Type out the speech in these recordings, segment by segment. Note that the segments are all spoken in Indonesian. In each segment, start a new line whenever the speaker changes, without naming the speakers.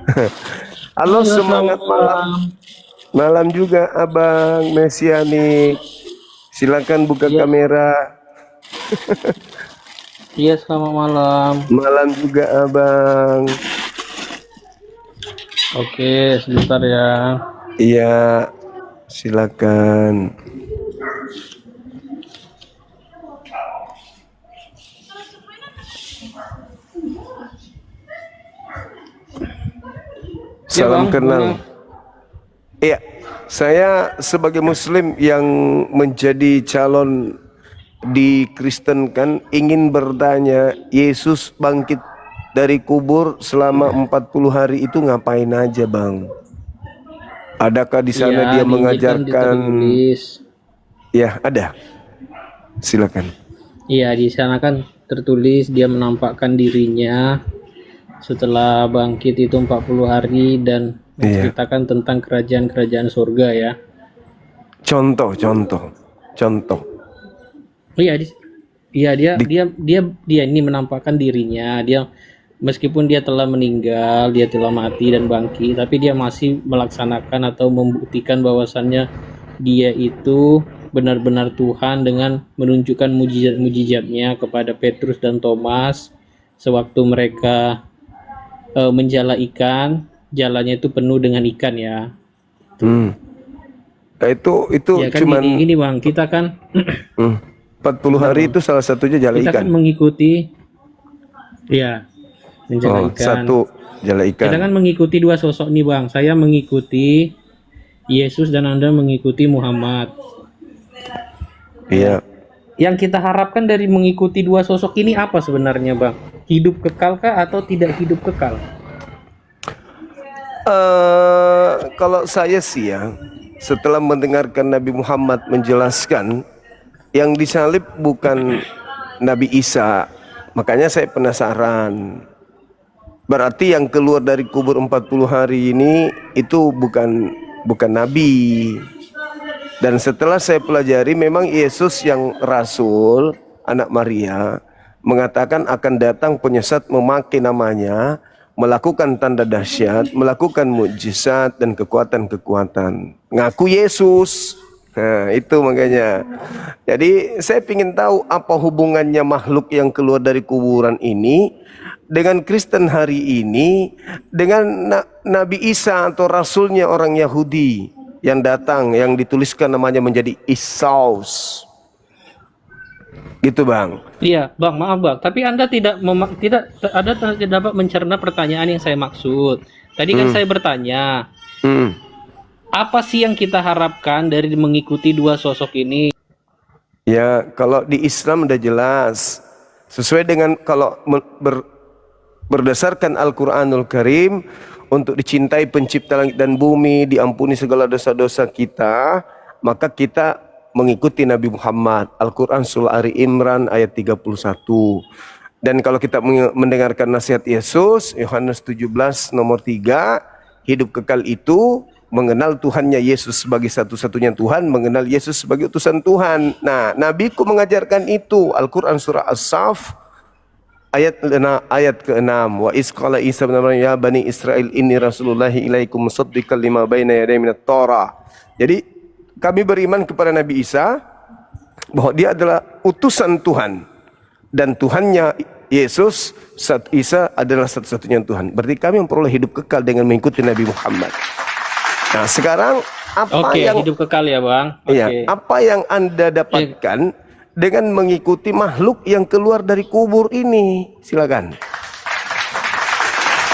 Halo,
Halo, selamat
semangat malam.
malam.
Malam juga, Abang Mesiani. Silakan buka
Iya,
kamera.
iya, selamat malam.
Malam juga, Abang.
Oke, sebentar ya.
Iya, silakan.
Iya,
Salam
Bang, gimana?
kenal. Iya, saya sebagai Muslim yang menjadi calon dikristenkan ingin bertanya, Yesus bangkit dari kubur selama 40 hari itu ngapain aja, Bang? Adakah di
Iya,
sana dia
di Injil kan
mengajarkan?
tertulis.
Ya, ada. Silakan.
Iya, di sana kan tertulis dia menampakkan dirinya setelah bangkit itu 40 hari dan
Iya.
menceritakan tentang kerajaan-kerajaan surga ya.
Contoh, contoh, contoh.
Iya, iya dia
Di,
dia dia dia ini menampakkan dirinya. Dia meskipun dia telah meninggal, dia telah mati dan bangkit, tapi dia masih melaksanakan atau membuktikan bahwasannya dia itu benar-benar Tuhan dengan menunjukkan mujizat-mujizatnya kepada Petrus dan Thomas sewaktu mereka menjala ikan, jalannya itu penuh dengan ikan ya.
hmm. Nah, itu
Ya kan
cuman
gini Bang, kita kan
40
bentar
hari
Bang.
itu salah satunya jala
Kita kan
ikan.
mengikuti ya menjala
Oh,
ikan.
satu jala
Kita
ikan.
kan mengikuti dua sosok nih Bang. Saya mengikuti Yesus dan Anda mengikuti Muhammad. Ya.
Iya.
Yang kita harapkan dari mengikuti dua sosok ini apa sebenarnya Bang? Hidup kekal kah atau tidak hidup kekal?
Kalau saya sih ya, setelah mendengarkan Nabi Muhammad menjelaskan yang disalib bukan Nabi Isa, makanya saya penasaran. Berarti yang keluar dari kubur 40 hari ini itu bukan nabi. Dan setelah saya pelajari memang Yesus yang rasul, anak Maria, mengatakan akan datang penyesat memakai namanya, melakukan tanda dahsyat, melakukan mukjizat dan kekuatan-kekuatan. Ngaku Yesus. Nah, itu makanya. Jadi saya ingin tahu apa hubungannya makhluk yang keluar dari kuburan ini dengan Kristen hari ini, dengan Nabi Isa atau rasulnya orang Yahudi yang datang, yang dituliskan namanya menjadi Isaus. Gitu, Bang.
Iya, Bang, maaf Bang, tapi Anda tidak dapat mencerna pertanyaan yang saya maksud. Tadi kan
Hmm.
saya bertanya,
Hmm.
apa sih yang kita harapkan dari mengikuti dua sosok ini?
Ya, kalau di Islam udah jelas. Sesuai dengan kalau berdasarkan Al-Quranul Karim, untuk dicintai pencipta langit dan bumi, diampuni segala dosa-dosa kita, maka kita mengikuti Nabi Muhammad. Al-Quran surah Ali Imran ayat 31. Dan kalau kita mendengarkan nasihat Yesus, Yohanes 17 nomor 3, hidup kekal itu mengenal Tuhannya Yesus sebagai satu-satunya Tuhan, mengenal Yesus sebagai utusan Tuhan. Nah, Nabiku mengajarkan itu. Al-Quran surah As-Saff ayat ke-6. Wa iz qala Isa bin Maryam ya bani Israil inni rasulullahi ilaikum musaddiqan lima baina yaday minat Torah. Jadi kami beriman kepada Nabi Isa bahwa dia adalah utusan Tuhan dan Tuhannya Yesus, Isa adalah satu-satunya Tuhan. Berarti kami memperoleh hidup kekal dengan mengikuti Nabi Muhammad. Nah, sekarang apa
Oke,
yang
hidup kekal ya Bang.
iya,
Oke.
apa yang Anda dapatkan dengan mengikuti makhluk yang keluar dari kubur ini? Silakan.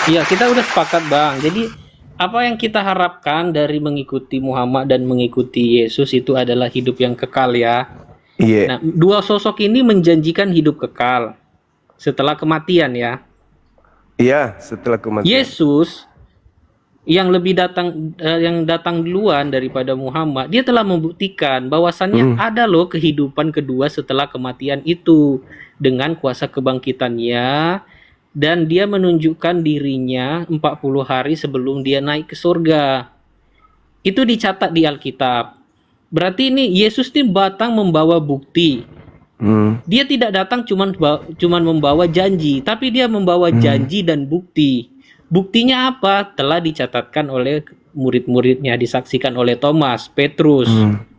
Iya, kita udah sepakat Bang. Jadi apa yang kita harapkan dari mengikuti Muhammad dan mengikuti Yesus itu adalah hidup yang kekal ya.
Iya.
Nah, dua sosok ini menjanjikan hidup kekal setelah kematian ya.
Iya, setelah kematian.
Yesus yang yang datang duluan daripada Muhammad, dia telah membuktikan bahwasannya ada loh kehidupan kedua setelah kematian itu dengan kuasa kebangkitannya, dan dia menunjukkan dirinya 40 hari sebelum dia naik ke surga. Itu dicatat di Alkitab. Berarti ini Yesus ini datang membawa bukti. Dia tidak datang cuman membawa janji, tapi dia membawa janji dan bukti Buktinya apa? Telah dicatatkan oleh murid-muridnya, disaksikan oleh Thomas, Petrus,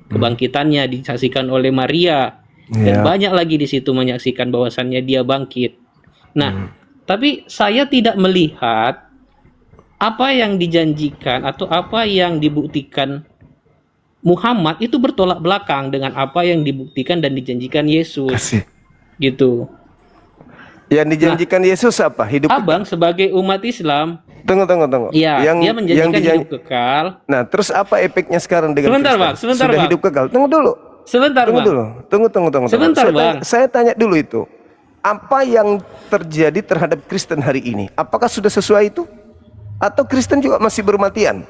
kebangkitannya disaksikan oleh Maria, dan
Ya.
banyak lagi di situ menyaksikan bahwasannya dia bangkit. Nah, tapi saya tidak melihat apa yang dijanjikan atau apa yang dibuktikan Muhammad itu bertolak belakang dengan apa yang dibuktikan dan dijanjikan Yesus,
Kasih.
gitu.
Yang dijanjikan Yesus apa? Hidup kekal.
Abang sebagai umat Islam,
Tunggu.
ya, dia menjanjikan
dijan-
hidup kekal.
Nah, terus apa efeknya sekarang dengan
Sebentar,
Kristen?
Bang, sebentar,
Sudah
Bang.
hidup kekal. Tunggu dulu.
Sebentar,
Tunggu
Bang.
dulu. Tunggu.
Sebentar, Bang.
Saya tanya dulu itu. Apa yang terjadi terhadap Kristen hari ini? Apakah sudah sesuai itu? Atau Kristen juga masih bermatian?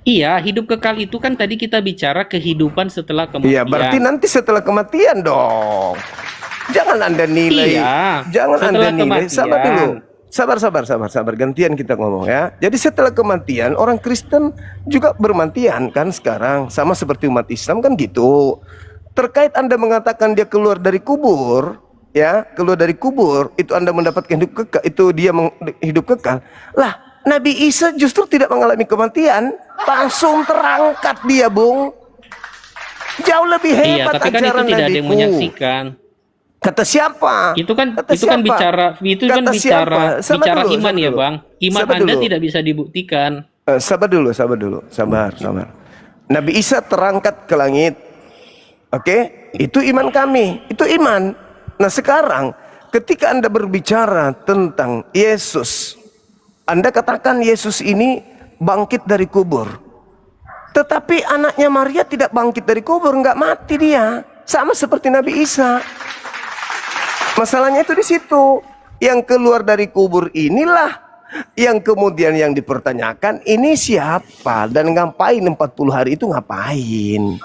Iya, hidup kekal itu kan tadi kita bicara kehidupan setelah kematian.
Iya, berarti nanti setelah kematian dong. Jangan Anda nilai.
Iya,
Jangan
setelah
Anda nilai. Sabar
kematian.
dulu. Sabar. Gantian kita ngomong ya. Jadi setelah kematian orang Kristen juga bermatian kan sekarang, sama seperti umat Islam kan gitu. Terkait Anda mengatakan dia keluar dari kubur, ya, keluar dari kubur, itu Anda mendapatkan hidup kekal, itu dia hidup kekal. Lah, Nabi Isa justru tidak mengalami kematian, langsung terangkat dia, Bung. Jauh lebih
Iya,
hebat
tapi kan itu
ajaran
tidak ada yang
Nabiku.
menyaksikan.
Kata siapa?
Itu kan
Kata
itu kan
siapa?
bicara itu kan
Kata siapa? Sabar
bicara
dulu,
iman
sabar
ya,
dulu.
Bang. Iman
Sabar
Anda
dulu.
tidak bisa dibuktikan.
Sabar dulu. Sabar. Nabi Isa terangkat ke langit. Oke? Itu iman kami. Itu iman. Nah sekarang ketika Anda berbicara tentang Yesus, Anda katakan Yesus ini bangkit dari kubur. Tetapi anaknya Maria tidak bangkit dari kubur, nggak mati dia. Sama seperti Nabi Isa. Masalahnya itu di situ. Yang keluar dari kubur inilah yang kemudian yang dipertanyakan, ini siapa dan ngapain 40 hari itu ngapain?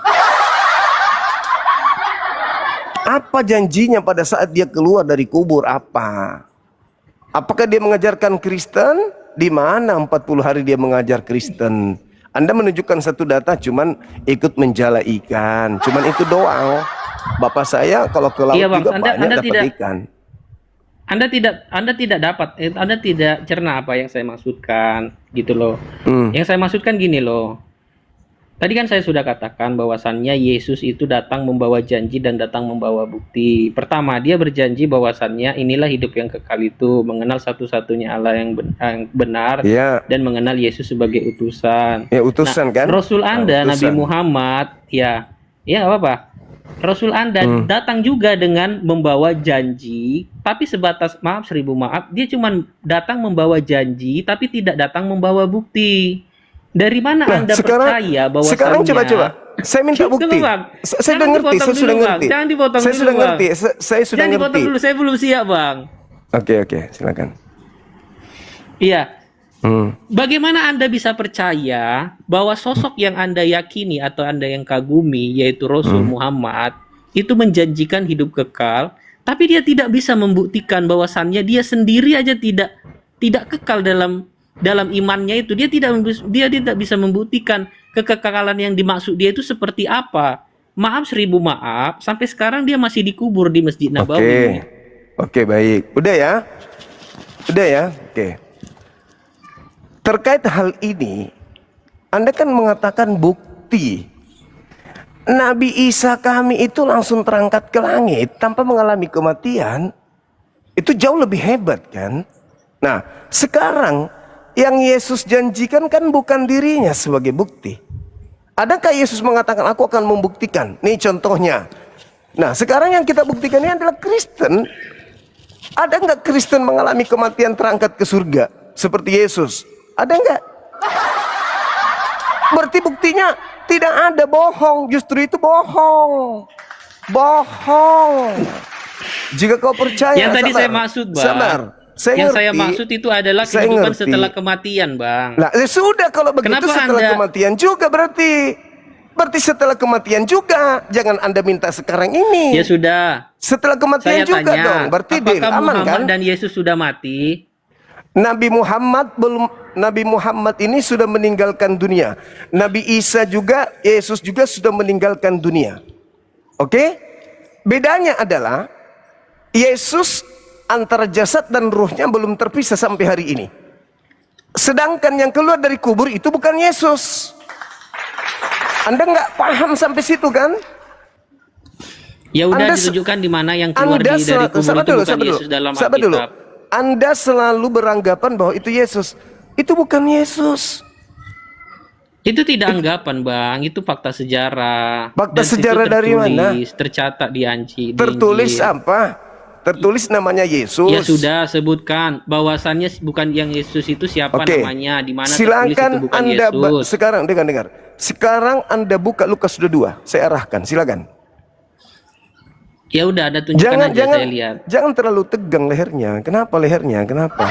Apa janjinya pada saat dia keluar dari kubur apa? Apakah dia mengajarkan Kristen? Di mana 40 hari dia mengajar Kristen? Anda menunjukkan satu data cuman ikut menjala ikan, cuman itu doang. Bapak saya kalau ke laut
Iya, Bang.
juga
Anda
banyak dapat
tidak
ikan.
Anda tidak dapat, Anda tidak cerna apa yang saya maksudkan, gitu loh.
Hmm.
Yang saya maksudkan gini loh. Tadi kan saya sudah katakan bahwasannya Yesus itu datang membawa janji dan datang membawa bukti. Pertama, dia berjanji bahwasannya inilah hidup yang kekal itu, mengenal satu-satunya Allah yang benar
Iya.
dan mengenal Yesus sebagai utusan.
Ya utusan kan?
Rasul Anda,
Nah,
Nabi
utusan.
Muhammad, ya apa-apa. Rasul Anda datang juga dengan membawa janji, tapi sebatas maaf, 1000 maaf, dia cuma datang membawa janji, tapi tidak datang membawa bukti. Dari mana Anda percaya bahwa
sekarang coba. Saya minta
Tunggu,
bukti.
Bang.
Saya
Jangan
sudah ngerti,
dipotong
saya sudah
dulu, Bang.
ngerti.
Jangan dipotong
Saya
dulu,
sudah
Bang.
ngerti. Saya sudah
Jangan dipotong
ngerti.
dulu, saya belum siap, Bang.
Oke, silakan.
Iya.
Hmm.
Bagaimana Anda bisa percaya bahwa sosok yang Anda yakini atau Anda yang kagumi, yaitu Rasul Muhammad, itu menjanjikan hidup kekal, tapi dia tidak bisa membuktikan bahwasannya dia sendiri aja tidak kekal dalam imannya itu. Dia tidak bisa membuktikan kekekalan yang dimaksud dia itu seperti apa. Maaf, 1000 maaf, sampai sekarang dia masih dikubur di Masjid Nabawi.
Oke, baik. Udah ya? Oke. Terkait hal ini, Anda kan mengatakan bukti. Nabi Isa kami itu langsung terangkat ke langit tanpa mengalami kematian. Itu jauh lebih hebat kan? Nah, sekarang yang Yesus janjikan kan bukan dirinya sebagai bukti. Adakah Yesus mengatakan aku akan membuktikan? Nih contohnya. Nah, sekarang yang kita buktikan ini adalah Kristen. Ada nggak Kristen mengalami kematian terangkat ke surga seperti Yesus? Ada nggak? Berarti buktinya tidak ada, bohong. Justru itu bohong. Jika kau percaya,
Yang tadi
sabar.
saya maksud, Bang.
Sabar.
Yang saya maksud itu adalah
Saya
kehidupan
ngerti.
setelah kematian, Bang.
Nah, ya sudah kalau begitu
Kenapa
setelah
Anda-
kematian juga berarti. Berarti setelah kematian juga. Jangan Anda minta sekarang ini.
Ya sudah.
Setelah kematian
Saya
juga
tanya,
dong. Berarti deal
apakah
aman
Muhammad
kan?
dan Yesus sudah mati?
Nabi Muhammad ini sudah meninggalkan dunia. Nabi Isa juga, Yesus juga sudah meninggalkan dunia. Oke? Bedanya adalah Yesus antara jasad dan ruhnya belum terpisah sampai hari ini. Sedangkan yang keluar dari kubur itu bukan Yesus. Anda nggak paham sampai situ kan?
Ya udah
Anda
ditunjukkan di mana yang keluar dari kubur
sabar
itu
dulu,
bukan Yesus dalam
sabar dulu.
Alkitab.
Anda selalu beranggapan bahwa itu Yesus. Itu bukan Yesus.
Itu tidak anggapan, Bang. Itu fakta sejarah.
Fakta
Dan situ
sejarah dari mana?
Tercatat di Anci. di
Tertulis
Injil.
apa? Tertulis namanya Yesus.
Ya sudah, sebutkan bahwasannya bukan yang Yesus itu siapa
Oke.
namanya, di mana tertulis
Silakan
itu bukan
Anda
Yesus.
sekarang dengar. Sekarang Anda buka Lukas 22. Saya arahkan, silakan.
Ya udah, ada tunjukkan aja saya lihat.
Jangan terlalu tegang lehernya. Kenapa lehernya? Kenapa?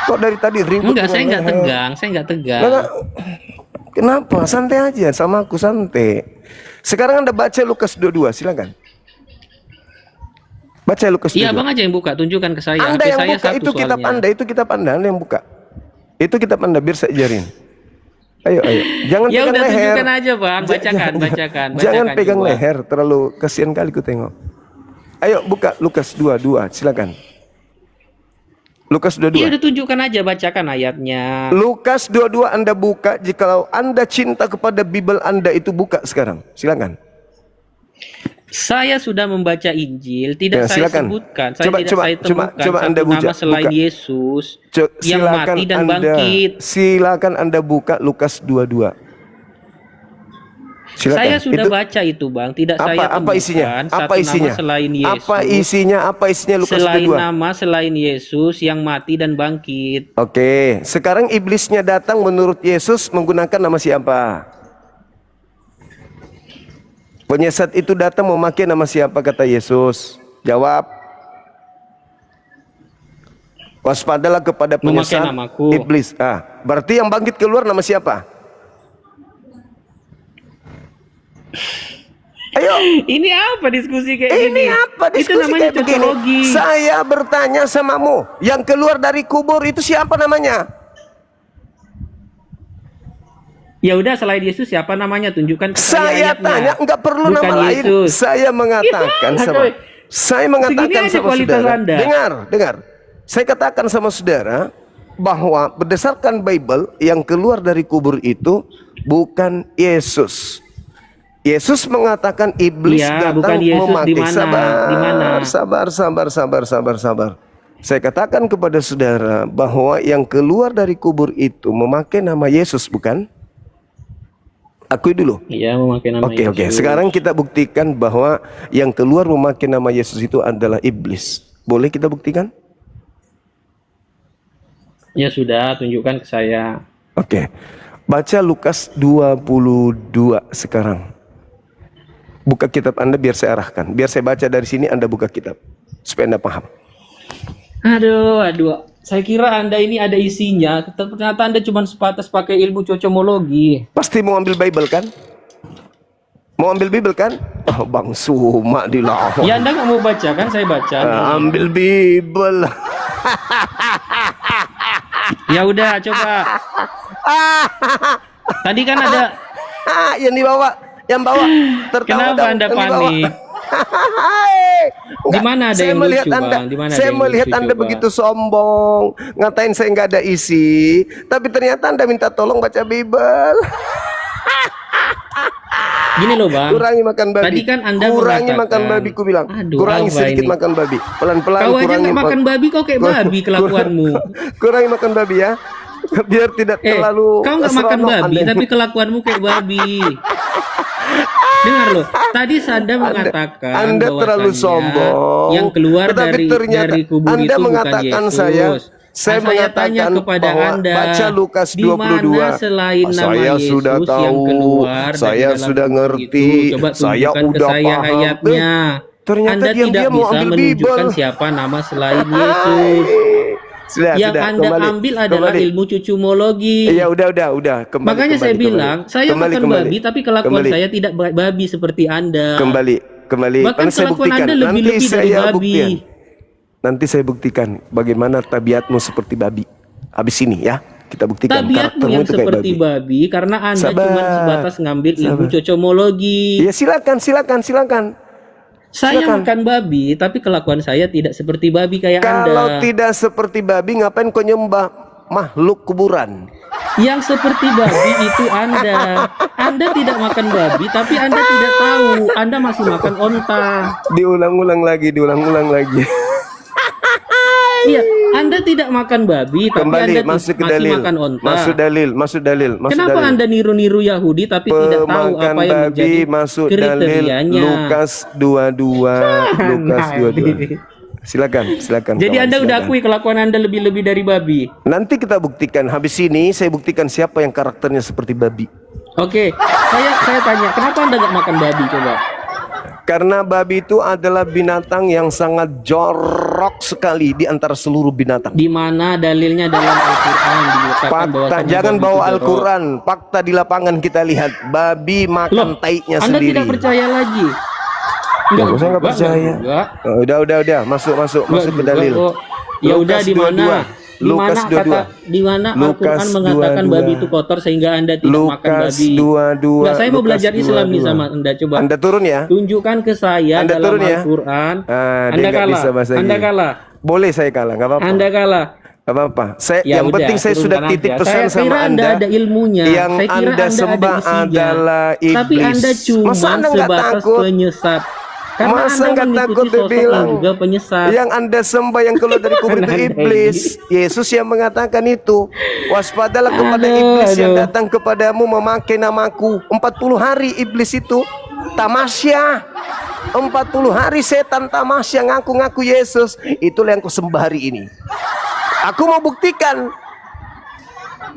Kok dari tadi ribut?
Enggak, saya
dengan
enggak
leher?
tegang, saya enggak tegang.
Nggak. Kenapa? Santai aja sama aku, santai. Sekarang Anda baca Lukas 22, silakan. Baca Lukas 22.
Iya, Bang aja yang buka, tunjukkan ke saya.
Anda
HP
yang
saya
buka,
satu
itu kitab
soalnya.
Anda, itu kitab Anda yang buka. Itu kitab Anda, biar saya ajarin. Ayo. Jangan
Ya
pegang
udah,
leher.
tunjukkan aja, Bang. Bacakan.
Jangan pegang
coba.
leher, terlalu kasihan kali ku tengok. Ayo buka Lukas 22, silakan. Lukas 22.
Iya, udah tunjukkan aja, bacakan ayatnya.
Lukas 22 Anda buka, jikalau Anda cinta kepada Bible Anda itu buka sekarang. Silakan.
Saya sudah membaca Injil, tidak
Ya,
saya
silakan.
sebutkan. Saya
Coba-
tidak
coba-
saya temukan
coba Anda
satu nama
buka.
selain Yesus yang
Silakan
mati dan
Anda,
bangkit.
Silakan Anda buka Lukas 22. Silakan.
Saya sudah
Itu-
baca itu, Bang. Tidak saya temukan
apa isinya?
satu
Apa isinya?
nama selain Yesus.
Apa isinya Lukas
Selain
22?
nama selain Yesus yang mati dan bangkit.
Oke, sekarang iblisnya datang menurut Yesus menggunakan nama siapa? Penyesat itu datang memakai nama siapa kata Yesus? Jawab. Waspadalah kepada
Memakai
penyesat
namaku.
iblis. Berarti yang bangkit keluar nama siapa? Ayo.
Ini apa diskusi kayak
Ini
gini?
apa
Itu
diskusi
namanya
kayak begini?
cocologi.
Saya bertanya samamu, yang keluar dari kubur itu siapa namanya?
Ya udah, selain Yesus siapa namanya? Tunjukkan ke
Saya
ayatnya.
tanya, enggak perlu
Bukan
nama lain.
Yesus.
Saya mengatakan
Gimana,
sama
coy?
saya
Segini
mengatakan
aja
sama
kualitas
saudara.
Anda.
Dengar. Saya katakan sama saudara bahwa berdasarkan Bible yang keluar dari kubur itu bukan Yesus. Yesus mengatakan iblis
Ya,
datang
bukan Yesus.
memakai
Di mana?
sabar. Saya katakan kepada saudara bahwa yang keluar dari kubur itu memakai nama Yesus, bukan? Akui dulu.
Iya, memakai nama
Oke.
Yesus.
Sekarang kita buktikan bahwa yang keluar memakai nama Yesus itu adalah iblis. Boleh kita buktikan?
Ya sudah, tunjukkan ke saya.
Oke. Baca Lukas 22 sekarang. Buka kitab Anda biar saya arahkan. Biar saya baca dari sini, Anda buka kitab. Supaya Anda paham.
Aduh. Saya kira Anda ini ada isinya. Ternyata Anda cuma sebatas pakai ilmu cocomologi.
Pasti mau ambil Bible kan? Mau ambil Bible kan? Oh, Bang Suma dilawan.
Ya, Anda nggak mau baca kan? Saya baca.
Ambil Bible.
Ya udah, coba. Tadi kan ada.
yang bawa tertawa
Kenapa
dong,
Anda
yang dibawa.
panik? Di mana ada
Saya
yang
melihat
lucu,
Anda,
Bang? Di mana ada
saya
yang
melihat
lucu,
Anda
coba?
begitu sombong, ngatain saya nggak ada isi, tapi ternyata Anda minta tolong baca Bible.
Gini loh, Bang.
Kurangi makan babi.
Tadi kan Anda
kurangi
mengatakan-
makan babi, ku bilang.
Aduh,
Kurangi
apa
sedikit
ini?
makan babi. Pelan-pelan
Kau aja
kurangi
nggak makan babi, kok kayak babi kelakuanmu.
Kurangi makan babi ya. Biar tidak terlalu
kau nggak makan
seronok
babi,
Anda.
tapi kelakuanmu kayak babi. Dengar loh, tadi Anda mengatakan
Anda terlalu
bahwasannya
sombong.
yang keluar
Tetapi ternyata
dari kubur
Anda
itu
mengatakan
bukan Yesus.
saya
Nah,
mengatakan
tanya kepada
bahwa
Anda,
baca Lukas
di mana
22.
selain nama
Saya
Yesus
sudah
yang
tahu,
keluar dari
saya
dalam
sudah
kubur
ngerti,
itu? Coba
saya
tunjukkan ke
udah
saya
paham.
ayatnya.
Ternyata
Anda
diam-diam
tidak
mau
bisa
ambil
menunjukkan
Bible.
siapa nama selain Yesus. Yang Anda ambil adalah ilmu cucumologi.
Iya, udah. Kembali,
Makanya saya bilang, saya bukan babi, tapi kelakuan
Kembali.
saya tidak babi seperti Anda.
Kembali.
Bahkan
Nanti saya
kelakuan
buktikan.
Anda lebih-lebih
Nanti
dari
saya
babi.
buktikan. Nanti saya buktikan bagaimana tabiatmu seperti babi. Habis ini ya, kita buktikan
Tabiatmu
karaktermu
yang
itu kayak
seperti babi karena Anda
Sabar.
cuma sebatas ngambil ilmu cocomologi.
Ya silakan.
Saya
Silakan.
makan babi, tapi kelakuan saya tidak seperti babi kayak
Kalau
Anda.
tidak seperti babi, ngapain kau nyembah makhluk kuburan?
Yang seperti babi itu Anda. Anda tidak makan babi, tapi Anda tidak tahu. Anda masih makan onta.
Diulang-ulang lagi, diulang-ulang lagi.
Iya, Anda tidak makan babi, tapi
Kembali
Anda
masuk ke
masih
dalil.
makan onta.
Masuk dalil, masuk dalil, masuk
Kenapa
dalil.
Anda niru-niru Yahudi tapi tidak tahu
Pemakan
apa yang menjadi
babi masuk dalil
kriterianya?
Lukas 22. Lukas 22. Silakan, silakan.
Jadi
kawan,
Anda udah
silakan.
akui kelakuan Anda lebih-lebih dari babi.
Nanti kita buktikan. Habis ini saya buktikan siapa yang karakternya seperti babi.
Oke, saya tanya, kenapa Anda nggak makan babi coba?
Karena babi itu adalah binatang yang sangat jorok sekali di antara seluruh binatang.
Di mana dalilnya dalam Al-Qur'an dikatakan
Fakta,
bahwasanya
jangan
babi
bawa
itu jorok.
Al-Quran. Fakta di lapangan kita lihat. Babi makan
Loh,
taiknya
Anda
sendiri.
tidak percaya lagi?
Saya nggak percaya.
Enggak.
Oh, udah, masuk ke dalil.
Ya udah,
Lukas
di mana?
22.
Di
Lukas
mana
22.
kata di mana
Lukas
Al-Qur'an mengatakan
22.
babi itu kotor sehingga Anda tidak makan
Lukas
babi?
22.
Enggak, saya mau
Lukas
belajar Islam nih
22.
sama Anda, coba.
Anda turun ya.
Tunjukkan ke saya
Anda
dalam
turun ya?
Al-Qur'an.
Ah, dia
Anda
nggak
kalah.
bisa bahasa
Anda
Inggris.
kalah.
Boleh saya kalah, nggak apa-apa.
Anda kalah.
Nggak apa-apa. Saya
Ya
yang
udah,
penting saya sudah
turunkan
titip
aja.
pesan
Saya
sama
kira Anda
Anda.
ada ilmunya.
Yang
Saya kira
Anda
Anda
sembah
ada isinya.
adalah iblis.
Tapi Anda cuma
Masa Anda nggak
sebatas
takut?
penyesat. Karena
Masa
Anda
nggak
mengikuti
takut
sosok yang
dibilang?
juga penyesat.
Yang Anda sembah yang keluar dari kubur itu
Anda
iblis. Yesus yang mengatakan itu. Waspadalah kepada iblis yang datang kepadamu memakai namaku. 40 hari iblis itu tamasya. 40 hari setan tamasya ngaku-ngaku Yesus. Itulah yang kau sembah hari ini. Aku mau buktikan.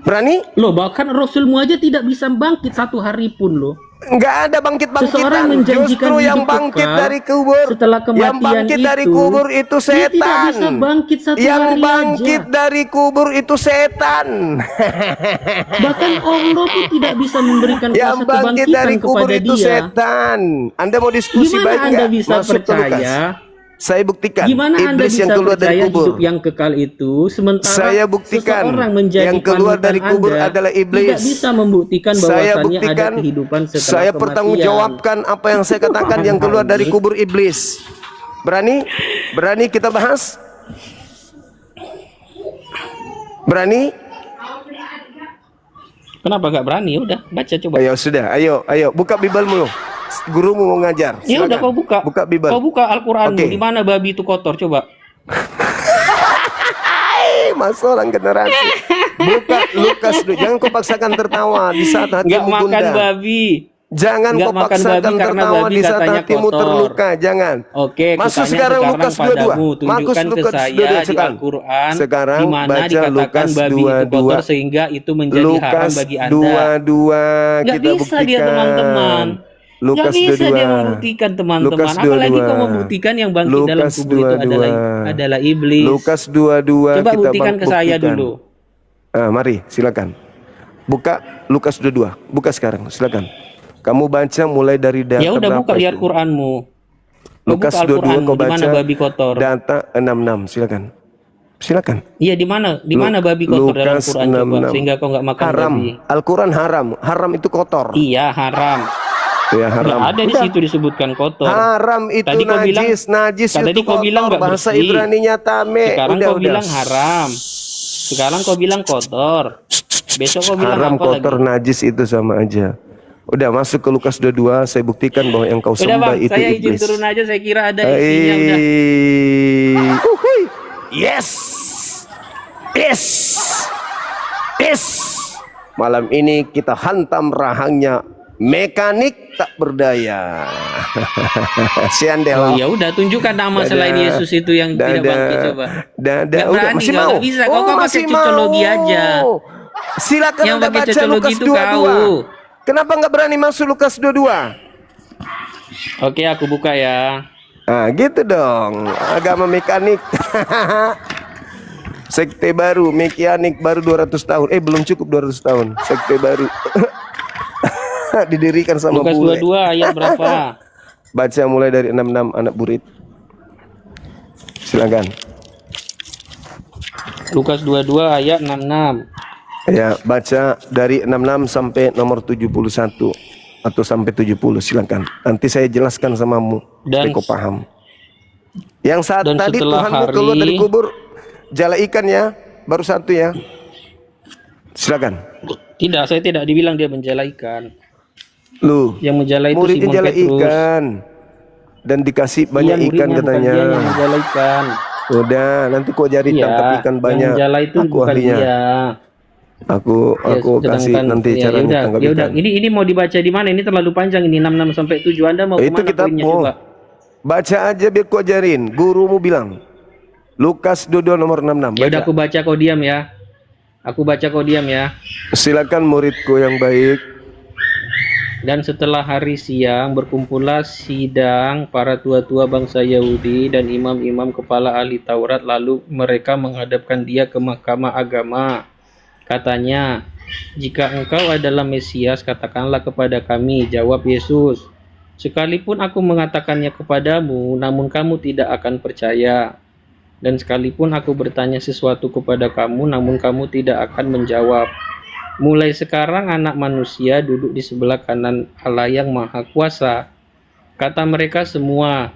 Berani?
Loh, bahkan Rasulmu aja tidak bisa bangkit satu hari pun loh.
Enggak ada
Seseorang
bangkit-bangkitan.
menjanjikan
Justru yang
hidup
bangkit
kekal
dari kubur,
setelah kematian
yang bangkit dari
itu,
kubur itu
dia
setan.
tidak bisa bangkit satu
Yang
hari
bangkit
aja.
dari kubur itu setan.
Bahkan Allah pun tidak bisa memberikan
Yang
kuasa
bangkit
kebangkitan
dari kubur
kepada
itu
dia.
setan. Anda mau diskusi
Gimana
baik
Anda
nggak?
bisa
Masuk ke Lukas.
percaya?
Saya buktikan.
Gimana Anda
Iblis
bisa
yang keluar dari
percaya
kubur.
hidup yang kekal itu sementara
Saya buktikan.
seseorang menjadi
Yang keluar
panutan
dari kubur
Anda
adalah iblis.
tidak bisa membuktikan
Saya
bahwasannya ada
buktikan.
kehidupan setelah
Saya
kematian.
pertanggungjawabkan apa yang saya katakan yang keluar dari kubur iblis. Berani? Berani kita bahas? Berani?
Kenapa gak berani? Udah, baca coba.
Ayo sudah, ayo buka Bibelmu. Gurumu mau ngajar.
Ya udah,
Silakan.
kau buka.
Buka Bibel.
Kau buka Al-Qur'anmu.
Oke.
Di mana babi itu kotor coba?
Mas orang generasi. Buka Lukas dulu. Jangan kau paksakan tertawa di saat
Nggak
hatimu
makan
gundah.
babi.
Jangan
Nggak
kau
makan
paksakan
babi karena
tertawa
babi
di saat
katanya
hatimu
kotor.
terluka. Jangan.
Oke,
Masuk
kutanya
sekarang Lukas 22.
padamu, tunjukkan ke
Lukas
saya
22
di
sekarang.
Al-Qur'an
Sekarang
di mana
baca
dikatakan
Lukas
babi itu
22.
kotor sehingga itu menjadi haram
Lukas
bagi Anda.
22
Nggak
kita
bisa
buktikan.
dia teman-teman.
Lukas
Nggak bisa
22.
dia membuktikan teman-teman.
Lukas
Apalagi
22.
kau membuktikan yang bangkit dalam
Lukas
kubur itu
22.
adalah iblis.
Lukas 22
Coba
kita
buktikan ke saya
buktikan.
dulu.
Mari silakan. Buka Lukas 22. Buka sekarang, silakan. Kamu baca mulai dari data
Ya udah, buka
berapa
lihat
itu?
Qur'anmu. Kau
Lukas
buka
22
Al-Qur'anmu,
kau
di mana
baca
babi kotor.
data 66, silakan. Silakan.
Iya, di mana? Di mana babi kotor dalam
Lukas
Quran coba
66.
sehingga kau nggak makan
Haram.
babi.
Al-Quran haram. Haram itu kotor.
Iya, haram.
Ya haram.
Nggak ada di
Udah.
situ disebutkan kotor.
Haram itu
Tadi kau bilang-
najis, najis
tadi
itu
kau bilang
kotor.
nggak
Bahasa
bersih.
Ibraninya tame.
Sekarang
Udah,
kau
udah.
bilang haram. Sekarang kau bilang kotor. Besok kau bilang
Haram
apa
kotor
lagi?
najis itu sama aja. Udah masuk ke Lukas 22, saya buktikan bahwa yang kau
Udah
sembah
bang,
itu
saya izin
iblis.
turun aja. Saya kira ada isinya udah.
Uhuy. Yes. Yes. Yes. Malam ini kita hantam rahangnya mekanik tak berdaya. Siandel.
Oh ya udah, tunjukkan nama selain Yesus itu yang tidak bangkit coba. Nggak
Udah,
berani,
masih
nggak
mau.
bisa. Kau pakai
masih
cocologi
mau.
aja.
Silakan
Yang
Anda
pakai
baca
cocologi
Lukas
itu
22.
kau.
Kenapa nggak berani masuk Lukas 22?
Oke, aku buka ya.
Nah, gitu dong. Agama mekanik. Sekte baru, mekanik baru 200 tahun. Belum cukup 200 tahun. Sekte baru. Didirikan sama
Lukas
bule.
22 ayat berapa?
Baca mulai dari 66 anak burit. Silakan.
Lukas 22 ayat 66.
Ya, baca dari 66 sampai nomor 71. atau sampai 70, silakan. Nanti saya jelaskan samamu supaya
Dan
kau paham. Yang saat
dan
tadi
setelah
Tuhanmu keluar dari
hari
kubur, jala ikan ya, baru satu ya. Silakan.
tidak, saya tidak dibilang dia menjala ikan.
Lu,
Yang menjala itu
muridnya
Simon
jala
Petrus.
ikan dan dikasih banyak
Iya,
ikan
muridnya, bukan
katanya.
dia yang menjala ikan.
Udah, nanti kau jari
Iya,
tangkap ikan
yang
banyak.
menjala itu
Aku
bukan
ahlinya.
dia.
Aku kasih nanti
ya
caranya
udah,
tangkap
ya udah.
ikan.
Ini mau dibaca di mana? Ini terlalu panjang ini 66 sampai 7. Anda mau
Itu
kemana poinnya
kitabmu.
coba?
Baca aja biar ku ajarin. Gurumu bilang. Lukas 22 nomor 66.
Ya udah,
Baca.
aku baca, kau diam ya. Aku baca, kau diam ya.
Silakan muridku yang baik.
Dan setelah hari siang berkumpullah sidang para tua-tua bangsa Yahudi dan imam-imam kepala ahli Taurat, lalu mereka menghadapkan dia ke mahkamah agama. Katanya, "Jika engkau adalah Mesias, katakanlah kepada kami." Jawab Yesus, "Sekalipun aku mengatakannya kepadamu, namun kamu tidak akan percaya. Dan sekalipun aku bertanya sesuatu kepada kamu, namun kamu tidak akan menjawab. Mulai sekarang anak manusia duduk di sebelah kanan Allah yang Maha Kuasa." Kata mereka semua,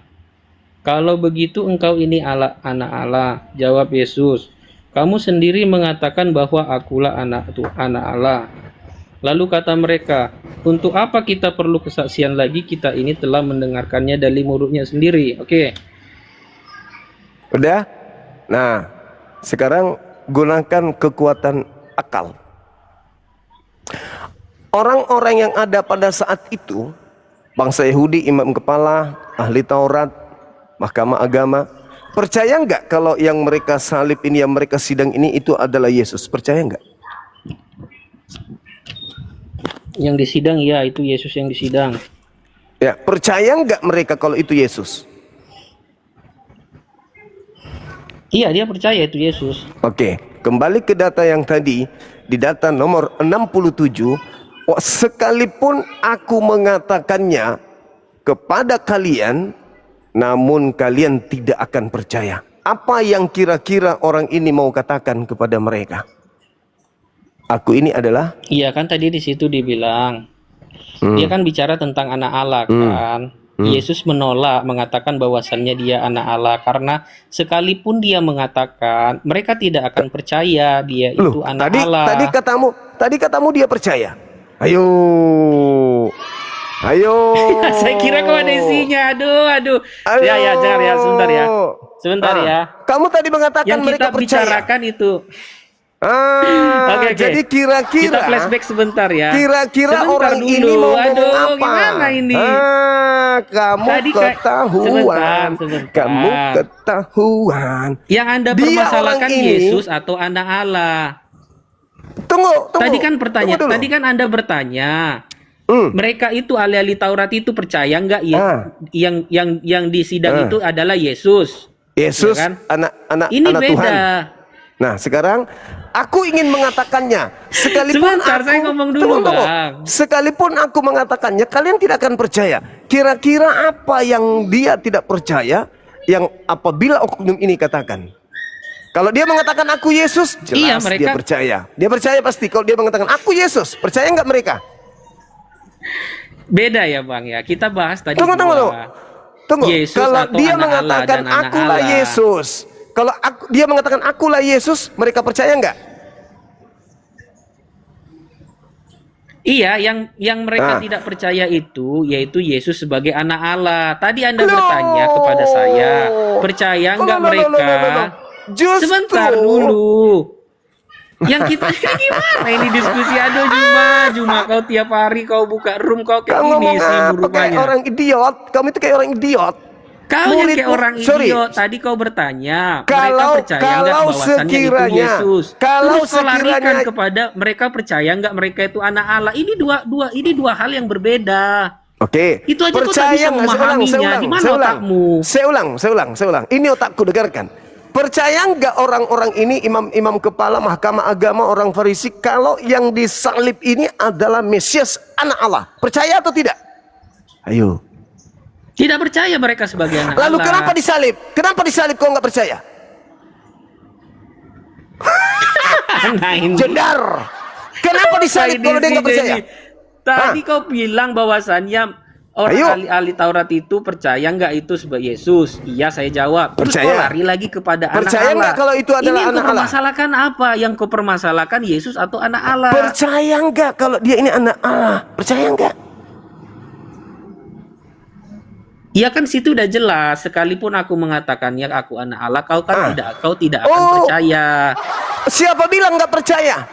"Kalau begitu engkau ini anak Allah." Jawab Yesus, "Kamu sendiri mengatakan bahwa akulah anak Allah." Lalu kata mereka, "Untuk apa kita perlu kesaksian lagi? Kita ini telah mendengarkannya dari muridnya sendiri." Oke.
Udah? Nah, sekarang gunakan kekuatan akal. Orang-orang yang ada pada saat itu, bangsa Yahudi, imam kepala, ahli Taurat, mahkamah agama, percaya nggak kalau yang mereka salib ini, yang mereka sidang ini itu adalah Yesus? Percaya nggak?
Yang disidang, ya itu Yesus yang disidang.
Ya, percaya nggak mereka kalau itu Yesus?
Iya, dia percaya itu Yesus.
Oke, kembali ke data yang tadi, di data nomor 67, sekalipun aku mengatakannya kepada kalian, namun kalian tidak akan percaya. Apa yang kira-kira orang ini mau katakan kepada mereka? Aku ini adalah...
Iya kan tadi di situ dibilang, dia kan bicara tentang anak Allah kan. Yesus menolak, mengatakan bahwasannya dia anak Allah karena sekalipun dia mengatakan, mereka tidak akan percaya dia itu anak Allah.
Tadi katamu dia percaya. Ayo.
Saya kira kau ada isinya. Aduh. Ya, jangan ya, sebentar ya.
Kamu tadi mengatakan
yang
mereka
kita
percaya.
bicarakan itu.
Oke. Jadi kira-kira
kita flashback sebentar ya.
Kira-kira orang
dulu.
ini mau ngomong apa?
Gimana ini?
Kamu
Tadi
ketahuan.
sebentar.
Kamu ketahuan.
Yang Anda permasalahkan Yesus atau anak Allah?
Tunggu.
Tadi kan pertanyaan. Tadi kan Anda bertanya. Mereka itu ahli-ahli Taurat itu percaya nggak yang di sidang itu adalah Yesus?
Yesus,
ya kan?
anak
ini
anak
beda.
Tuhan. Nah, sekarang aku ingin mengatakannya. Sekalipun
Sebentar, saya ngomong dulu, Bang.
Sekalipun aku mengatakannya, kalian tidak akan percaya. Kira-kira apa yang dia tidak percaya, yang apabila oknum ini katakan? Kalau dia mengatakan aku Yesus, jelas dia percaya. Dia percaya pasti. Kalau dia mengatakan aku Yesus, percaya nggak mereka?
Beda ya Bang ya. Kita bahas tadi.
Tunggu.
Yesus
kalau
atau
dia
anak
mengatakan
Allah dan
akulah
anak
Yesus, kalau dia mengatakan akulah Yesus, mereka percaya nggak?
Iya, yang mereka tidak percaya itu yaitu Yesus sebagai anak Allah. Tadi Anda bertanya kepada saya, percaya nggak mereka? Sebentar dulu. Yang kita gimana ini diskusi? Aduh Juma kau tiap hari kau buka room kau kayak ini sih rupanya.
Kayak orang idiot. Kamu itu kayak orang idiot.
Kau yang kayak orang idiot. Tadi kau bertanya, mereka percaya nggak bahwasannya itu Yesus? Terus kau larikan kepada mereka percaya nggak mereka itu anak Allah? Ini dua hal yang berbeda.
Oke.
Itu aja kau tak bisa memahaminya. Di mana otakmu?
Saya ulang. Ini otakku, dengarkan. Percaya nggak orang-orang ini, imam-imam kepala mahkamah agama, orang Farisi, kalau yang disalib ini adalah Mesias, anak Allah? Percaya atau tidak? Ayo.
Tidak percaya mereka sebagai anak Allah.
Lalu kenapa disalib? Kenapa disalib kau nggak percaya?
Nah, ini.
Jedar. Kenapa disalib kalau dia nggak percaya?
Tadi kau bilang bahwasannya orang
Ayo.
ahli Taurat itu percaya nggak itu sebagai Yesus? Iya, saya jawab. Terus kau
Percaya.
lari lagi kepada anak
Percaya
Allah.
nggak kalau itu adalah
Ini yang
anak
kau
Allah?
permasalahkan apa? Yang kau permasalahkan Yesus atau anak Allah?
Percaya nggak kalau dia ini anak Allah? Percaya nggak?
Ya kan situ udah jelas. Sekalipun aku mengatakannya aku anak Allah, kau kan kau tidak akan
Oh.
percaya.
Siapa bilang nggak percaya?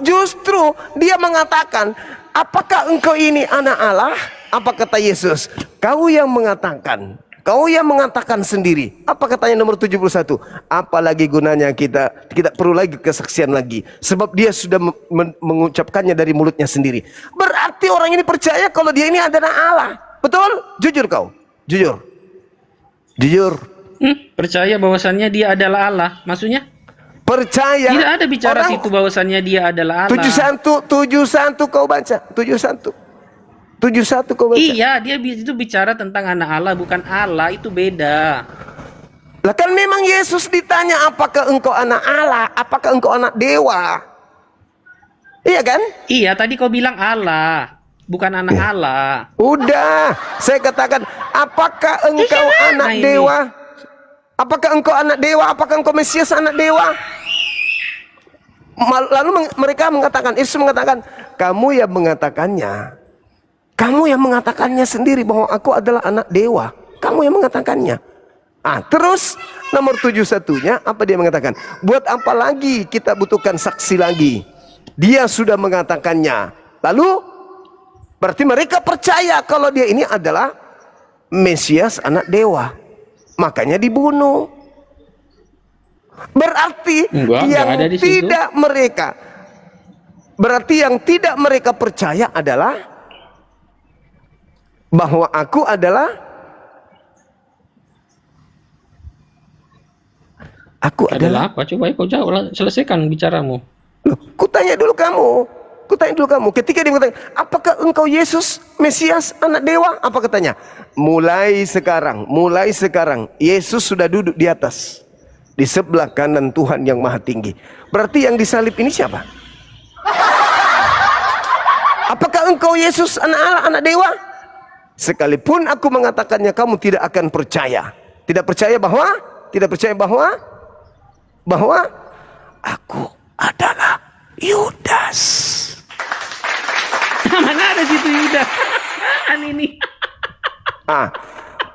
Justru dia mengatakan, apakah engkau ini anak Allah? Apa kata Yesus? Kau yang mengatakan. Kau yang mengatakan sendiri. Apa katanya nomor 71? Apalagi gunanya kita perlu lagi kesaksian lagi. Sebab dia sudah mengucapkannya dari mulutnya sendiri. Berarti orang ini percaya kalau dia ini adalah Allah. Betul? Jujur kau. Jujur.
Percaya bahwasannya dia adalah Allah. Maksudnya?
Percaya.
Tidak ada bicara
Orang-
situ bahwasannya dia adalah Allah.
71 kau baca. 71 kau baca.
Iya, dia itu bicara tentang anak Allah, bukan Allah, itu beda.
Lah kan memang Yesus ditanya, apakah engkau anak Allah? Apakah engkau anak dewa? Iya kan?
Iya, tadi kau bilang Allah, bukan anak Allah.
Udah, saya katakan, apakah engkau anak
ini?
dewa? Apakah engkau anak dewa? Apakah engkau Mesias anak dewa? Lalu mereka mengatakan, Yesus mengatakan, kamu yang mengatakannya. Kamu yang mengatakannya sendiri bahwa aku adalah anak dewa. Kamu yang mengatakannya. Terus nomor 71-nya apa dia mengatakan? Buat apa lagi kita butuhkan saksi lagi? Dia sudah mengatakannya. Lalu berarti mereka percaya kalau dia ini adalah Mesias anak dewa. Makanya dibunuh. Berarti yang
ada di situ.
yang tidak mereka percaya adalah bahwa aku adalah
Apa? Coba kau jawab, selesaikan bicaramu.
Loh, kutanya dulu kamu. Ketika dia mengatakan, apakah engkau Yesus, Mesias, anak dewa? Apa katanya? Mulai sekarang, Yesus sudah duduk di atas, di sebelah kanan Tuhan yang Maha Tinggi. Berarti yang disalib ini siapa? Apakah engkau Yesus, anak Allah, anak dewa? Sekalipun aku mengatakannya, kamu tidak akan percaya. Tidak percaya bahwa aku adalah Yudas.
Mana ada situ Yudas? ini.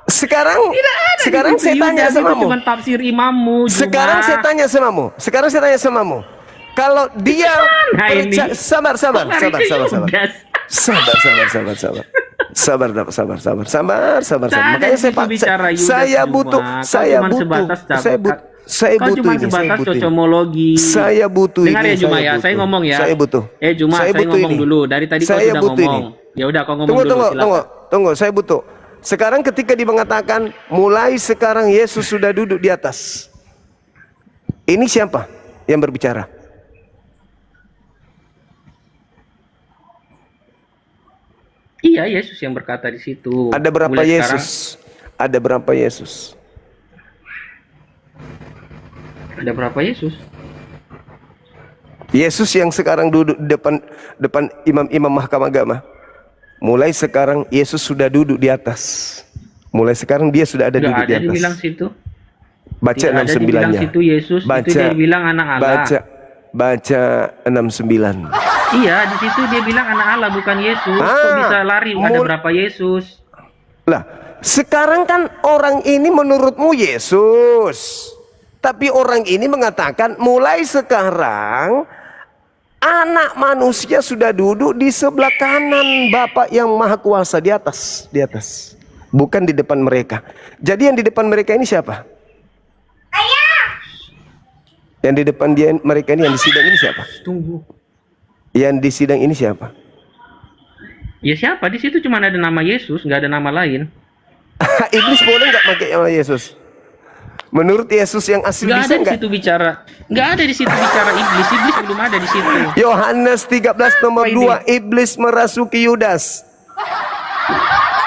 Sekarang saya tanya
Yudas
sama
itu cuma tafsir imammu.
Sekarang saya tanya samamu. Kalau dia
ini.
sabar. Makanya saya butuh
cocomologi.
Saya butuh
Dengar
ini.
ya Juma ya, saya ngomong ya.
Saya butuh.
Juma, saya ngomong
ini.
dulu. Dari tadi kau
Saya
sudah
butuh
ngomong. Ya udah kau ngomong dulu.
Tunggu, saya butuh. Sekarang ketika dia mengatakan mulai sekarang Yesus sudah duduk di atas. Ini siapa yang berbicara?
Iya, Yesus yang berkata di situ.
Ada berapa
Mulai
Yesus? Ada berapa Yesus?
Ada berapa Yesus?
Yesus yang sekarang duduk di depan imam-imam mahkamah agama. Mulai sekarang Yesus sudah duduk di atas. Mulai sekarang dia sudah ada duduk di atas.
Tidak ada dibilang situ.
Baca
Tidak ada dibilang
69-nya.
situ Yesus, itu dia bilang anak Allah.
Baca 69.
Iya, di situ dia bilang anak Allah bukan Yesus. Kok bisa lari? Ada berapa Yesus?
Lah, sekarang kan orang ini menurutmu Yesus. Tapi orang ini mengatakan mulai sekarang anak manusia sudah duduk di sebelah kanan Bapa yang Maha Kuasa di atas. Bukan di depan mereka. Jadi yang di depan mereka ini siapa? Yang di depan mereka ini yang di sidang ini siapa?
Tunggu.
Yang di sidang ini siapa?
Ya siapa? Di situ cuma ada nama Yesus, nggak ada nama lain.
Iblis boleh nggak pakai nama Yesus? Menurut Yesus yang asli
Nggak
bisa
ada di
nggak?
situ bicara. Nggak ada di situ bicara iblis. Iblis belum ada di situ.
Yohanes 13 nomor
Apa ini?
2, iblis merasuki Yudas.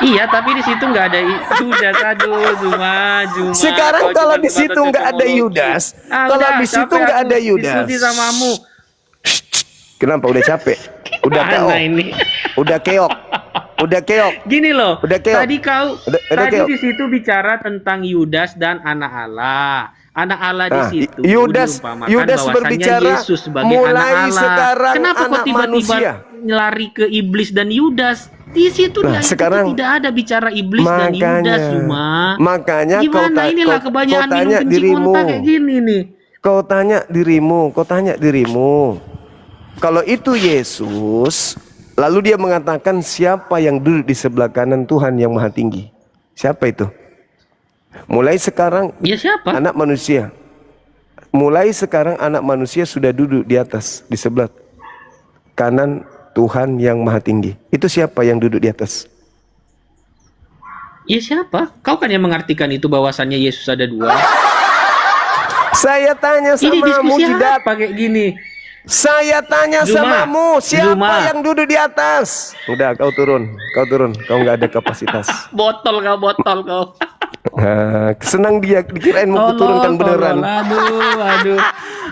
Iya, tapi di situ nggak ada Yudas. Aduh, Juma.
Sekarang
Kau
kalau
cuma
di situ
sebatas
nggak ada
cocomologi.
Yudas,
Ah,
kalau
udah,
di situ
capek
nggak
aku
ada Yudas.
diskusi samamu.
Kenapa udah capek? Udah KO.
Mana ini?
Udah keok. Udah keok.
Gini loh,
Udah keok.
tadi kau
Udah
tadi
keok.
di situ bicara tentang Yudas dan anak Allah. Anak Allah di
Nah,
situ
Yudas
diumpamakan
berbicara
bahwasannya Yesus sebagai
mulai
anak Allah.
sekarang
Kenapa kok
anak
tiba-tiba
manusia.
lari ke iblis dan Yudas? Di situ
Nah,
itu
sekarang-
tidak ada bicara iblis dan Yudas, Cuma.
Makanya
Gimana inilah kebanyakan
kau
minum
tanya
kencing
dirimu.
onta kayak gini nih.
Kau tanya dirimu. Kalau itu Yesus, lalu dia mengatakan siapa yang duduk di sebelah kanan Tuhan yang Maha Tinggi? Siapa itu? Mulai sekarang
Ya siapa?
anak manusia. Mulai sekarang anak manusia sudah duduk di atas, di sebelah kanan Tuhan yang Maha Tinggi. Itu siapa yang duduk di atas?
Ya siapa? Kau kan yang mengartikan itu bahwasannya Yesus ada dua.
Saya tanya
Ini
samamu
diskusi
tidak.
apa kayak gini?
Saya tanya
Zuma,
samamu, siapa
Zuma.
yang duduk di atas? Udah, kau turun. Kau nggak ada kapasitas.
Botol kau.
Nah, senang dia dikirain mau kuturunkan beneran.
Aduh.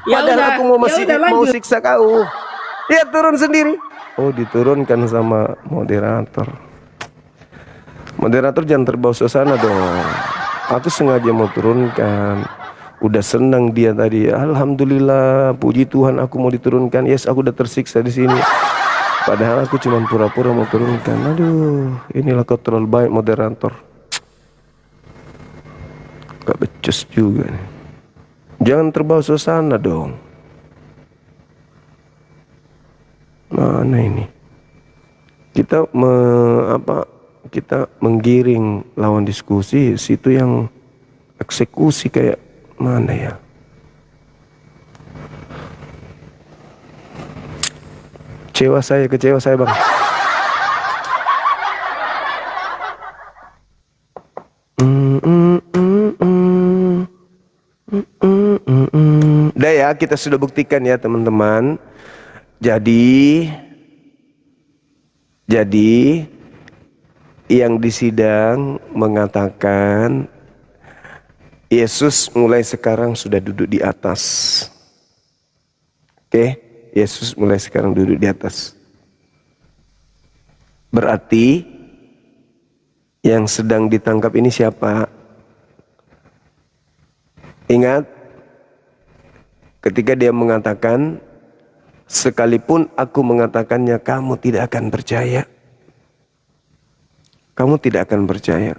Padahal aku mau
ya udah,
mau
lanjut.
siksa kau. Dia turun sendiri. Oh, diturunkan sama moderator. Moderator jangan terbawa suasana dong. Aku sengaja mau turunkan. Udah senang dia tadi. Alhamdulillah, puji Tuhan aku mau diturunkan. Yes, aku udah tersiksa di sini. Padahal aku cuma pura-pura mau turunkan. Aduh, inilah kau terlalu baik moderator. Gak becus juga nih. Jangan terbawa suasana dong. Mana ini? Kita kita menggiring lawan diskusi, situ yang eksekusi kayak mana ya? Kecewa saya bang. Udah ya, kita sudah buktikan ya teman-teman. Jadi yang di sidang mengatakan Yesus mulai sekarang sudah duduk di atas. Oke, Yesus mulai sekarang duduk di atas. Berarti yang sedang ditangkap ini siapa? Ingat, ketika dia mengatakan, sekalipun aku mengatakannya, kamu tidak akan percaya. Kamu tidak akan percaya.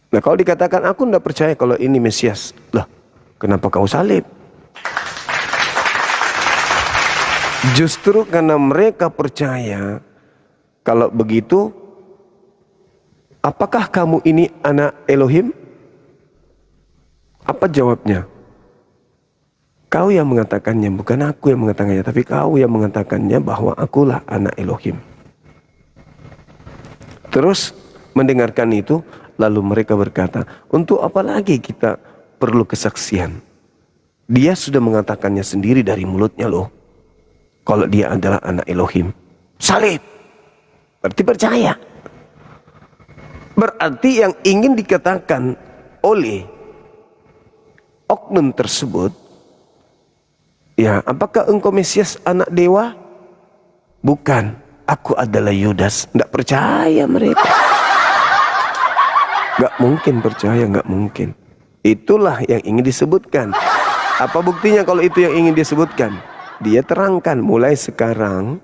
Nah, kalau dikatakan aku tidak percaya kalau ini Mesias, lah, kenapa kau salib? Justru karena mereka percaya, kalau begitu, apakah kamu ini anak Elohim? Apa jawabnya? Kau yang mengatakannya, bukan aku yang mengatakannya, tapi kau yang mengatakannya bahwa akulah anak Elohim. Terus mendengarkan itu, lalu mereka berkata, untuk apa lagi kita perlu kesaksian? Dia sudah mengatakannya sendiri dari mulutnya loh. Kalau dia adalah anak Elohim. Salib. Berarti percaya. Berarti yang ingin dikatakan oleh oknum tersebut, ya, apakah engkau Mesias anak dewa? Bukan, aku adalah Yudas. Tidak percaya mereka. Gak mungkin percaya, gak mungkin. Itulah yang ingin disebutkan. Apa buktinya kalau itu yang ingin disebutkan? Dia terangkan mulai sekarang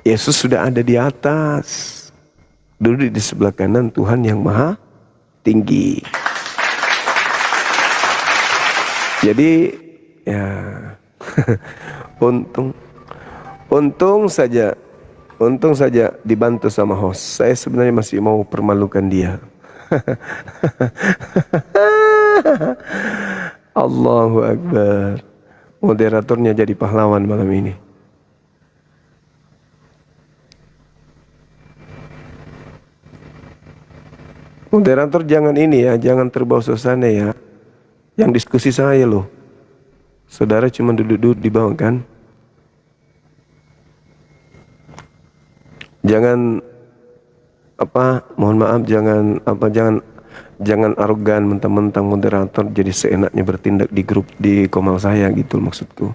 Yesus sudah ada di atas, duduk di sebelah kanan Tuhan yang Maha Tinggi. Jadi ya untung saja dibantu sama host. Saya sebenarnya masih mau permalukan dia. Allahu Akbar. Moderatornya jadi pahlawan malam ini. Moderator jangan ini ya, jangan terbawa suasana ya. Yang diskusi saya loh. Saudara cuma duduk-duduk di bawah kan? Jangan mohon maaf, jangan arogan mentang-mentang moderator jadi seenaknya bertindak di grup di komal saya gitu maksudku.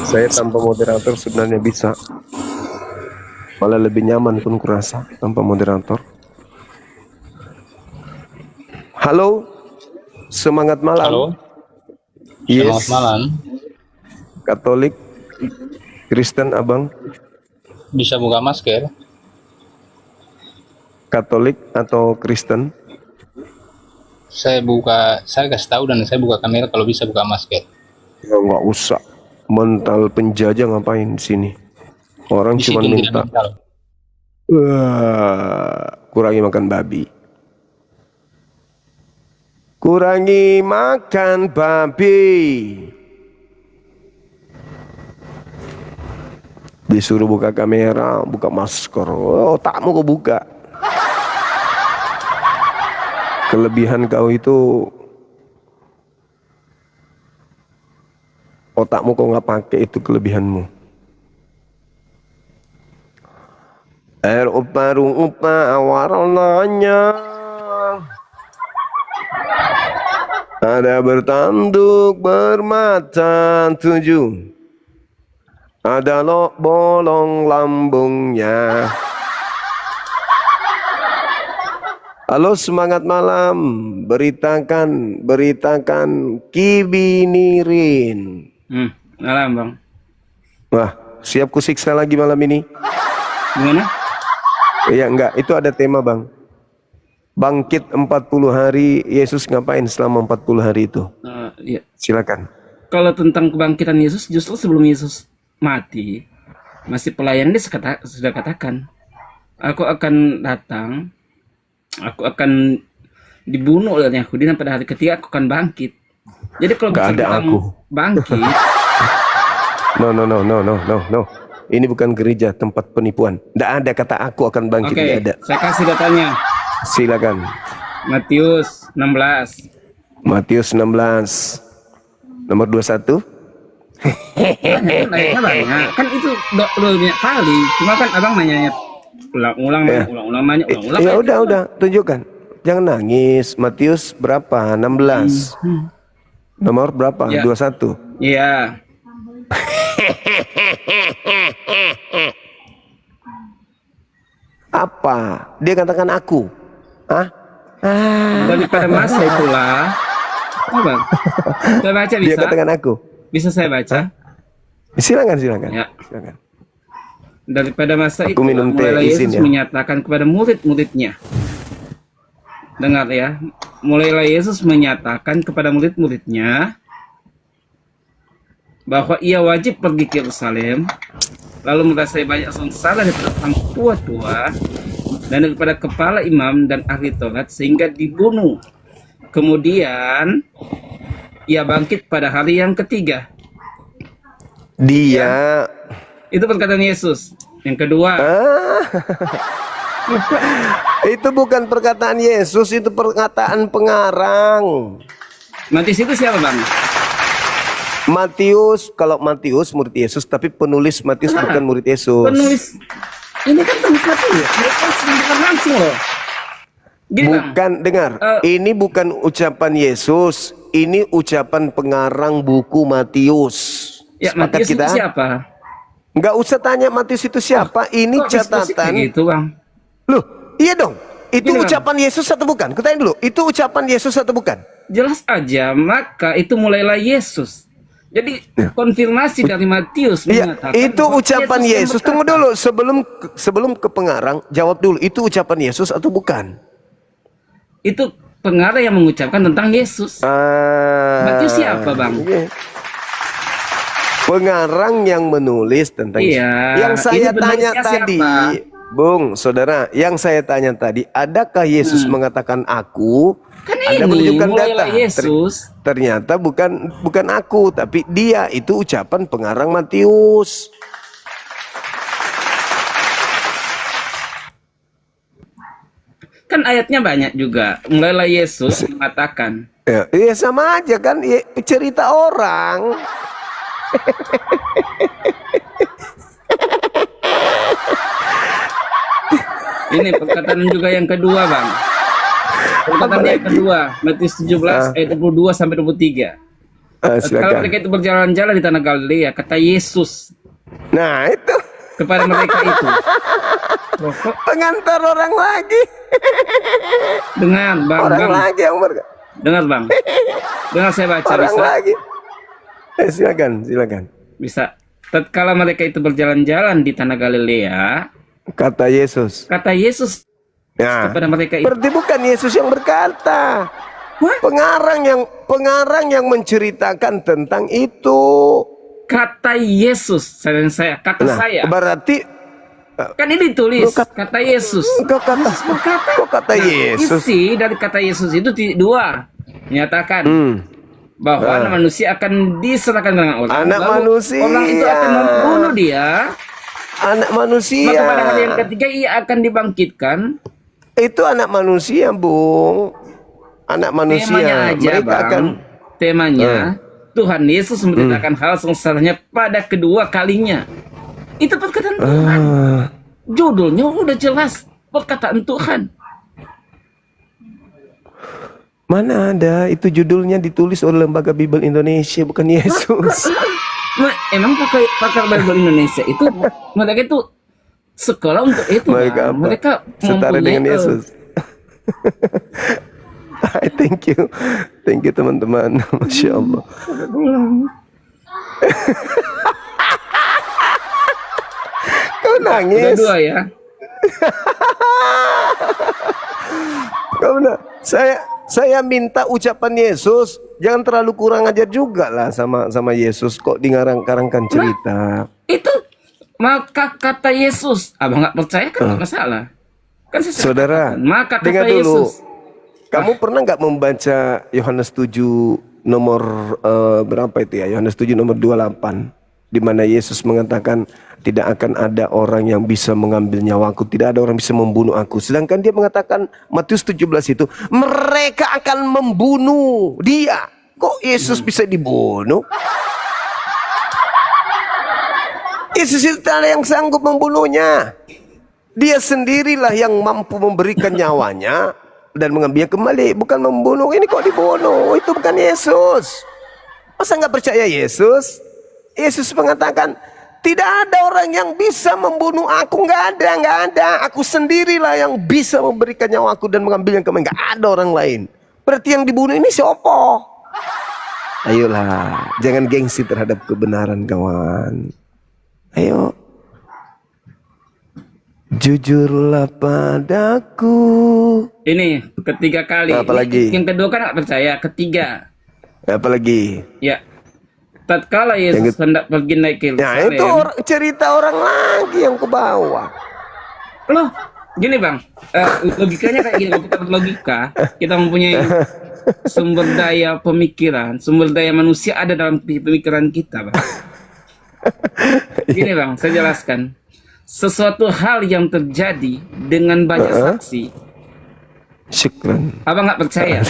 Saya tanpa moderator sebenarnya bisa. Malah lebih nyaman pun kurasa tanpa moderator. Halo, semangat malam.
Halo, selamat
Yes,
malam.
Katolik, Kristen abang,
Bisa buka masker?
Katolik atau Kristen?
Saya kasih tahu dan saya buka kamera kalau bisa buka masker.
Ya nggak usah. Mental penjajah ngapain di sini? Orang cuma
Disitu tidak
minta,
mental.
kurangi makan babi. Kurangi makan babi. Disuruh buka kamera, buka masker. Oh, otakmu kau buka. Kelebihan kau itu otakmu kau nggak pakai, itu kelebihanmu. Air uparung upa warnanya ada bertanduk bermata 7, ada bolong lambungnya. Halo, semangat malam. Beritakan Kibinirin.
Malam bang.
Wah, siap kusiksa lagi malam ini.
Gimana?
Ya enggak, itu ada tema bang. Bangkit 40 hari, Yesus ngapain selama 40 hari itu?
Ya.
Silakan.
Kalau tentang kebangkitan Yesus, justru sebelum Yesus mati, masih pelayan dia sudah katakan, aku akan datang, aku akan dibunuh oleh Yahudi dan pada hari ketiga aku akan bangkit. Jadi kalau
Nggak
misalnya
ada
kamu
aku.
bangkit,
No. Ini bukan gereja tempat penipuan. Tidak ada kata aku akan bangkit.
oke,
Tidak ada.
saya kasih datanya.
Silakan.
Matius 16.
Matius 16 nomor 21.
Ayatnya banyak. Kan itu udah banyak kali. Cuma kan abang nanya ulang-ulang, nanya ulang-ulang.
Ya udah, tunjukkan. Jangan nangis. Matius berapa? 16. Nomor berapa?
Ya.
21.
Iya.
Apa? Dia katakan aku. Hah?
Daripada masa itulah. Oh, bang. Saya baca
Dia
bisa?
katakan aku.
Bisa saya baca?
Silakan.
Ya.
Silakan.
Daripada masa
Aku
itu
minum teh,
mulailah
izin
Yesus
ya.
menyatakan kepada murid-muridnya. Dengar ya. Mulailah Yesus menyatakan kepada murid-muridnya bahwa ia wajib pergi ke Yerusalem, lalu merasai banyak sengsara daripada orang tua-tua dan daripada kepala imam dan ahli Taurat sehingga dibunuh. Kemudian ia bangkit pada hari yang ketiga.
Dia
Itu perkataan Yesus. Yang kedua,
itu bukan perkataan Yesus, itu perkataan pengarang.
Matius itu siapa bang?
Matius, kalau Matius murid Yesus, tapi penulis Matius bukan murid Yesus.
Penulis ini kan penulis Matius, mereka bukan langsung loh. Gini bang,
Bukan, dengar. Ini bukan ucapan Yesus, ini ucapan pengarang buku Matius.
ya
Sepakat
Matius
kita?
itu siapa?
Nggak usah tanya Matius itu siapa. Ini
Kok spesifik
catatan.
kayak gitu bang?
Loh, iya dong. Itu
Gini, Bang.
ucapan Yesus atau bukan? Kutanya dulu. Itu ucapan Yesus atau bukan?
Jelas aja, maka itu mulailah Yesus. Jadi konfirmasi dari Matius
Iya,
mengatakan
itu
bahwa
ucapan
yang
Yesus. Tunggu
berkata.
dulu, sebelum ke pengarang, jawab dulu. Itu ucapan Yesus atau bukan?
Itu pengarang yang mengucapkan tentang Yesus. Matius siapa, Bang?
Iya. Pengarang yang menulis tentang
Iya,
Yang saya
ini penulisnya
tanya tadi,
siapa?
Bung, saudara, yang saya tanya tadi, adakah Yesus mengatakan aku?
Kan
Anda
ini
menunjukkan
mulailah
data.
Yesus.
Ternyata bukan aku, tapi dia. Itu ucapan pengarang Matius.
Kan ayatnya banyak juga. Mulailah Yesus mengatakan.
Ya, ya sama aja kan, ya, cerita orang.
Ini perkataan juga yang kedua, Bang. Perkataan yang kedua, Matius 17 ayat 22 sampai 23. Kalau
Silakan.
mereka itu berjalan-jalan di tanah Galilea, kata Yesus
Nah, itu
kepada mereka itu, "Loh, kok
pengantar orang lagi.
dengar bang,
Orang
bang,
lagi yang
dengar bang, dengar saya baca
orang
bisa,
lagi. Silakan, silakan.
bisa. Tatkala mereka itu berjalan-jalan di tanah Galilea,
Kata Yesus.
kata Yesus
Nah,
kepada mereka itu,
berarti bukan Yesus yang berkata.
"Wah,
Pengarang yang menceritakan tentang itu.
kata Yesus." Kata
Nah,
saya,
berarti
kan ini tulis
Kok
kata Yesus.
kok kata kok kata
Nah,
Yesus?
isi dari kata Yesus itu dua menyatakan
Hmm.
bahwa anak manusia akan diserahkan dengan orang.
Anak
Lalu
manusia.
orang itu akan membunuh dia.
Anak manusia.
Maka pada hari yang ketiga ia akan dibangkitkan.
Itu anak manusia, Bung. Anak manusia.
Temanya aja,
Mereka
bang.
akan
Temanya Tuhan Yesus memberitakan hal sengsaranya pada kedua kalinya. Itu perkataan Tuhan. Judulnya udah jelas, perkataan Tuhan.
mana ada itu judulnya ditulis oleh Lembaga Bible Indonesia, bukan Yesus.
Nah, emang pakar Bible Indonesia itu mereka itu sekolah untuk itu.
Mereka
Bang.
apa?
Mereka
Setara dengan
mempunyai,
Yesus. Thank you teman-teman. Masya Allah. Kau
Udah
nangis.
dua ya.
Saya minta ucapan Yesus jangan terlalu kurang ajar juga lah sama Yesus, kok dikarang-karangkan cerita.
Itu maka kata Yesus. Abang nggak percaya kan nggak masalah. Kan saya
Saudara,
katakan, maka kata
dengar dulu.
Yesus.
Kamu pernah nggak membaca Yohanes 7 nomor berapa itu ya? Yohanes 7 nomor 28, di mana Yesus mengatakan tidak akan ada orang yang bisa mengambil nyawaku, tidak ada orang bisa membunuh aku. Sedangkan dia mengatakan Matius 17 itu mereka akan membunuh dia. Kok Yesus bisa dibunuh? Yesus itu tak ada yang sanggup membunuhnya. Dia sendirilah yang mampu memberikan nyawanya dan mengambil kembali, bukan membunuh. Ini kok dibunuh? Itu bukan Yesus. Masa nggak percaya Yesus? Yesus mengatakan tidak ada orang yang bisa membunuh aku. Nggak ada. Aku sendirilah yang bisa memberikan nyawaku dan mengambil yang kembali. Nggak ada orang lain. Berarti yang dibunuh ini siapa? Ayolah, jangan gengsi terhadap kebenaran, kawan. Ayo, jujurlah padaku.
Ini ketiga kali.
Apalagi?
Yang kedua kan nggak percaya. Ketiga,
Apalagi?
ya. Tatkala Yesus hendak pergi naik ke
Nah,
Yerusalem.
itu cerita orang lagi yang ke bawah.
Loh, gini bang, logikanya kayak gini. Kalau kita berlogika, kita mempunyai sumber daya pemikiran, sumber daya manusia ada dalam pemikiran kita, bang. Gini bang, saya jelaskan. Sesuatu hal yang terjadi dengan banyak saksi,
Syukran.
abang nggak percaya.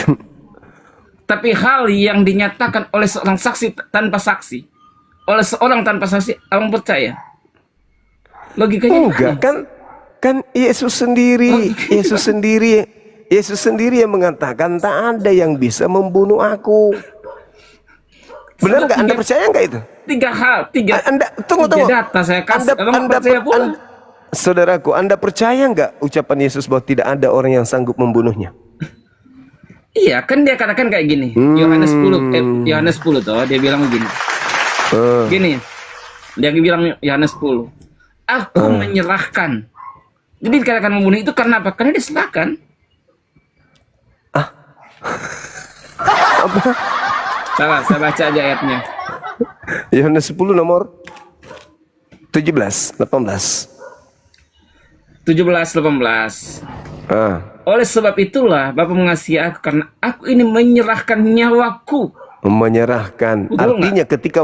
Tapi hal yang dinyatakan oleh seorang saksi tanpa saksi, oleh seorang tanpa saksi, abang percaya? Logikanya
Enggak
gimana?
kan Yesus sendiri, Yesus sendiri yang mengatakan tak ada yang bisa membunuh aku. Benar nggak? Anda percaya nggak itu?
Tiga hal,
Anda tunggu.
tiga data saya kasih. Abang nggak percaya pula.
Saudaraku, Anda percaya nggak ucapan Yesus bahwa tidak ada orang yang sanggup membunuhnya?
Iya, kan dia katakan kayak gini. Yohanes 10 toh, dia bilang begini. Gini. Dia bilang Yohanes 10. Aku menyerahkan. Jadi dikatakan membunuh itu karena apa? Karena diserahkan. Salah, saya baca aja ayatnya.
Yohanes 10 nomor 17, 18.
17, 18. Oleh sebab itulah Bapa mengasihi aku karena aku ini menyerahkan nyawaku.
Menyerahkan.
Betul
Artinya ketika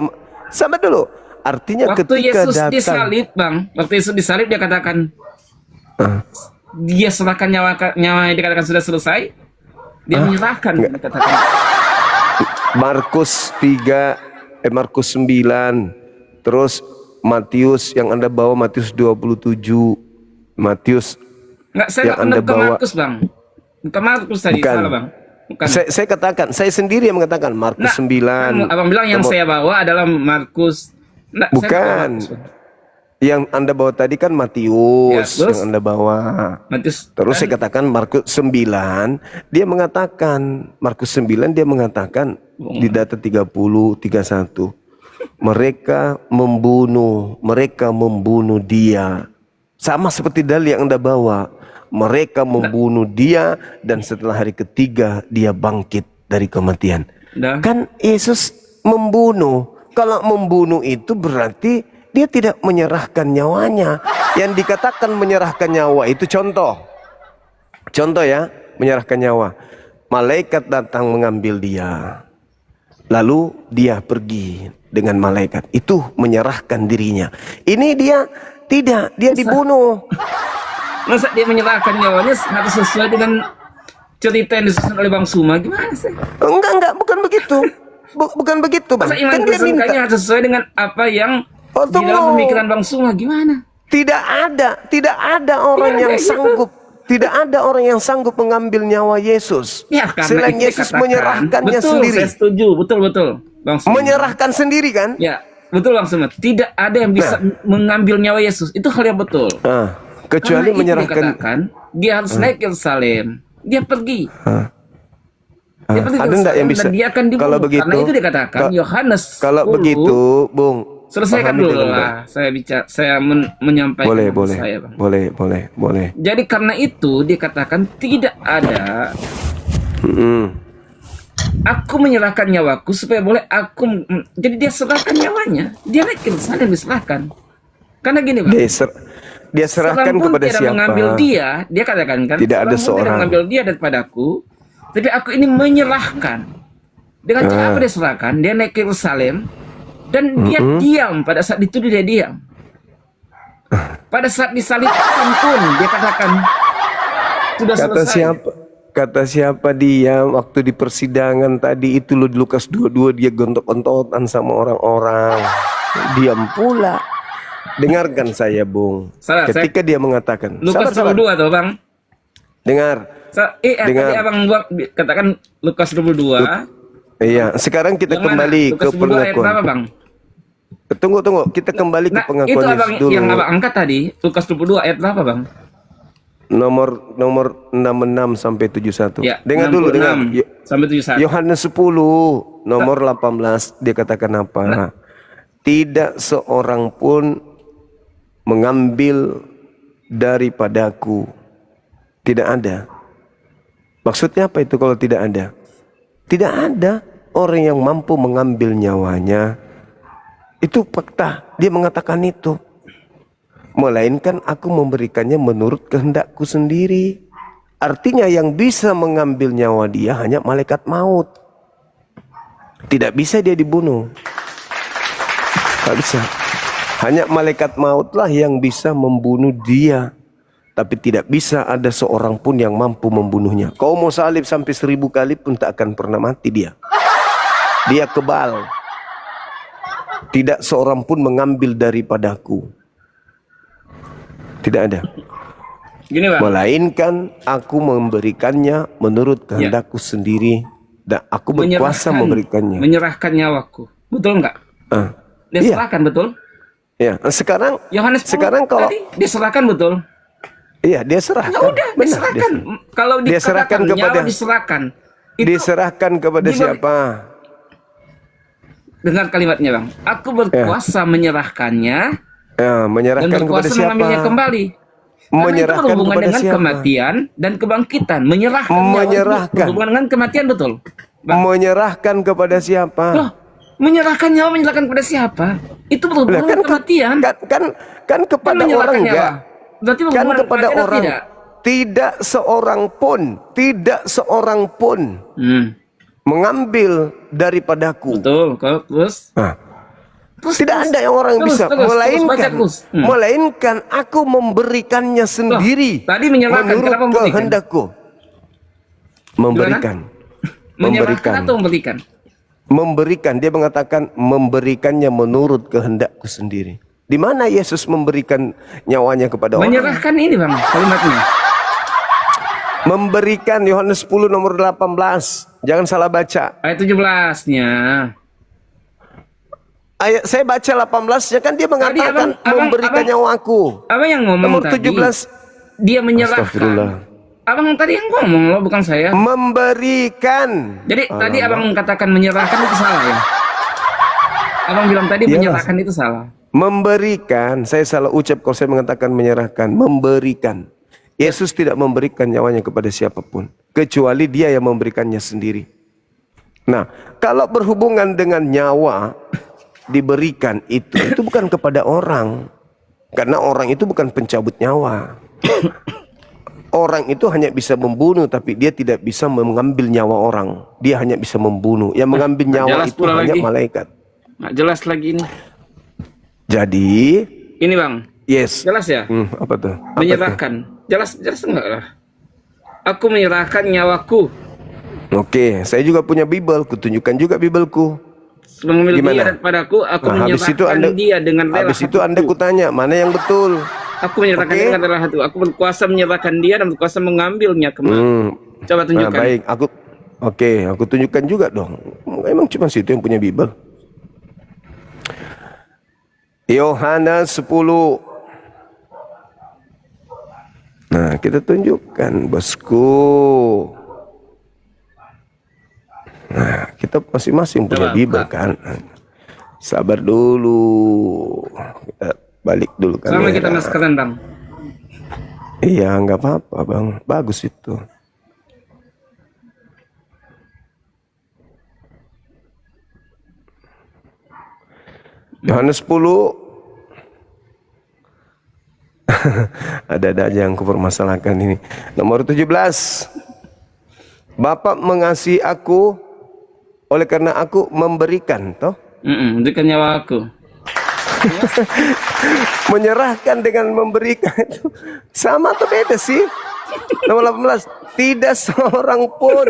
sama dulu. Artinya
Waktu
ketika
Yesus
datang
disalib, bang. Waktu Yesus disalib dia katakan, dia serahkan nyawa dikatakan sudah selesai. Dia menyerahkan. Dia katakan.
Markus 9, terus Matius yang Anda bawa Matius 27, Matius
Nggak, saya
yang
nggak
Anda
ke
bawa.
Markus, bang. Bukan Markus tadi,
Bukan.
salah bang. Bukan.
Saya katakan, saya sendiri yang mengatakan Markus 9.
Abang bilang yang
Nomor-
saya bawa adalah Markus. Nah, saya
Bukan. Yang Anda bawa tadi kan Matius
Ya, terus?
yang Anda bawa.
Matius.
Terus saya katakan Markus 9, dia mengatakan Markus 9 dia mengatakan di data 30 31 mereka membunuh dia. Sama seperti dalil yang Anda bawa. Mereka membunuh dia dan setelah hari ketiga dia bangkit dari kematian.
Dah.
Kan Yesus membunuh. Kalau membunuh itu berarti dia tidak menyerahkan nyawanya. Yang dikatakan menyerahkan nyawa itu contoh. Contoh ya, menyerahkan nyawa. Malaikat datang mengambil dia. Lalu dia pergi dengan malaikat. Itu menyerahkan dirinya. Ini dia tidak, dia dibunuh.
Masa dia menyerahkan nyawanya harus sesuai dengan cerita yang disusun oleh Bang Suma? Gimana sih?
Enggak, bukan begitu. Bukan begitu, Bang.
Masa iman
Kan dia
Kristen
minta.
kayaknya harus sesuai dengan apa yang
Oh,
di
tunggu.
dalam pemikiran Bang Suma? Gimana?
Tidak ada orang yang sanggup. Tidak ada orang yang sanggup mengambil nyawa Yesus.
Ya, karena
Selain
itu
Yesus
dikatakan.
menyerahkannya
Betul,
sendiri.
saya setuju. Betul, Bang Suma.
Menyerahkan sendiri kan?
Ya, betul Bang Suma. Tidak ada yang bisa mengambil nyawa Yesus. Itu hal yang betul.
Kecuali
Karena itu
menyerahkan.
dikatakan, dia harus naik ke Yerusalem. Dia pergi. Dia pergi ke
Ada enggak yang
Yerusalem
bisa?
dan dia akan dibunuh.
Kalau begitu,
Karena itu dikatakan Yohanes
Kalau
10.
begitu, Bung.
Selesaikan
pahami
dulu
dengan
lah. Saya bicara, saya menyampaikan
Boleh,
saya, Bang.
boleh.
Jadi karena itu dikatakan tidak ada aku menyerahkan nyawaku supaya boleh aku. Jadi dia serahkan nyawanya. Dia naik ke sana diserahkan. Karena gini, Bang.
Dia serahkan
Seorang pun
kepada
tidak
siapa?
mengambil dia katakan kan.
Tidak ada
pun tidak
seorang.
mengambil dia daripadaku, tapi aku ini menyerahkan. Dengan cara apa dia serahkan? Dia naik ke Yerusalem dan dia diam pada saat itu dia diam. Pada saat disalibkan pun dia katakan sudah selesai.
Kata siapa dia waktu di persidangan tadi itu loh, di Lukas 22 dia gontok-gontokan sama orang-orang. Diam pula. Dengarkan saya, Bung.
Salah,
Ketika dia mengatakan,
Lukas
sabar.
22 tuh, Bang.
Dengar.
Tadi Abang katakan Lukas 22.
Iya, sekarang kita
Yang mana?
kembali ke
Lukas 22 ayat berapa,
pengakuan.
Bang?
Tunggu, kita kembali ke
Nah,
pengakuan
itu
Yesus
Abang
dulu.
yang Abang angkat tadi, Lukas 22 ayat berapa, Bang?
Nomor 66 sampai 71.
Ya,
Dengar dulu, dengar.
66 sampai 71.
Yohanes 10 nomor 18 dia katakan apa? Tidak seorang pun mengambil daripadaku. Tidak ada. Maksudnya apa itu kalau tidak ada? Tidak ada orang yang mampu mengambil nyawanya. Itu fakta. Dia mengatakan itu. Melainkan aku memberikannya menurut kehendakku sendiri. Artinya yang bisa mengambil nyawa dia hanya malaikat maut. Tidak bisa dia dibunuh. Tidak bisa. Hanya malaikat mautlah yang bisa membunuh dia. Tapi tidak bisa ada seorang pun yang mampu membunuhnya. Kau mau salib sampai 1000 kali pun tak akan pernah mati dia. Dia kebal. Tidak seorang pun mengambil daripadaku. Tidak ada.
Gini, Bang.
Melainkan aku memberikannya menurut kehendakku sendiri. Dan aku berkuasa memberikannya.
Menyerahkan nyawaku. Betul enggak? Dia
Iya.
serahkan, betul?
Ya, sekarang
Yohanes 10
sekarang kalau
tadi diserahkan, betul?
iya dia serahkan.
Ya udah,
Benar,
diserahkan. Kalau
dia serahkan
dikatakan
kepada
nyawa diserahkan. Itu
diserahkan kepada
diberi-
siapa?
dengar kalimatnya, Bang. Aku berkuasa menyerahkannya
Ya,
dan
menyerahkan kepada
berkuasa
siapa?
mengambilnya kembali. Karena itu
Menyerahkan
berhubungan
kepada
dengan
siapa?
kematian dan kebangkitan. Menyerahkan nyawa itu
Menyerahkan.
berhubungan dengan kematian, betul? Bang.
Menyerahkan kepada siapa?
Loh, menyerahkan nyawa menyerahkan kepada siapa? Itu
Lah,
berhubungan dengan kematian.
kan
Kan
kepada
menyerahkan
orang
nyawa.
enggak?
Berarti
Kan
berhubungan dengan
kepada
kematian atau
orang.
tidak?
Tidak seorang pun mengambil daripadaku.
Betul. Terus?
Nah,
Terus,
tidak ada yang orang
terus,
bisa,
terus,
melainkan
baca terus.
melainkan aku memberikannya sendiri.
tadi menyerahkan,
menurut
kenapa memberikan?
kehendakku. Memberikan.
Menyerahkan atau memberikan?
Memberikan, dia mengatakan memberikannya menurut kehendakku sendiri. Di mana Yesus memberikan nyawanya kepada orang?
Menyerahkan ini, Bang, kalimatnya.
Memberikan, Yohanes 10 nomor 18. Jangan salah baca.
Ayat 17-nya.
Ayat saya baca 18-nya kan dia mengatakan memberikan nyawaku.
Abang yang ngomong
Nomor
tadi.
17.
Dia menyerahkan.
Astagfirullah.
Abang tadi yang ngomong loh, bukan saya.
Memberikan.
Jadi tadi abang katakan menyerahkan itu salah ya? Abang bilang tadi
Iyalah.
menyerahkan itu salah.
Memberikan, saya salah ucap kalau saya mengatakan menyerahkan. Memberikan. Yesus tidak memberikan nyawanya kepada siapapun, kecuali dia yang memberikannya sendiri. Nah, kalau berhubungan dengan nyawa diberikan itu bukan kepada orang. Karena orang itu bukan pencabut nyawa. Orang itu hanya bisa membunuh, tapi dia tidak bisa mengambil nyawa orang. Dia hanya bisa membunuh. Yang mengambil nyawa
jelas
itu
pula
hanya
lagi.
malaikat.
Nggak jelas lagi ini.
Jadi,
Ini bang,
yes.
jelas ya?
Apa tuh? Apa tuh?
Menyerahkan. Jelas enggak lah? Aku menyerahkan nyawaku.
Oke, saya juga punya Bible. Kutunjukkan juga Bibelku.
Mengambil
Gimana?
dia daripada aku
Nah, habis itu
menyerahkan dia dengan rela.
habis itu Anda kutanya, mana yang betul?
Aku menyerahkan
Oke.
dia dengan rela hati. Aku berkuasa menyerahkan dia dan berkuasa mengambilnya kembali. Coba
Nah,
tunjukkan.
baik, aku tunjukkan juga dong. Emang cuma situ yang punya Bible. Yohanes 10. Nah, kita tunjukkan, bosku. Nah, kita masing-masing punya
Coba,
Bible
Pak.
kan. Sabar dulu. Kita balik dulu kan.
Sama kita maskeran bang.
Iya, nggak apa-apa, Bang. Bagus itu. Yohanes 10. Ada aja yang kupermasalahkan ini. Nomor 17. Bapak mengasihi aku oleh karena aku memberikan, toh?
Berikan nyawa aku.
Menyerahkan dengan memberikan itu sama atau beda sih? Nomor 18. Tidak seorang pun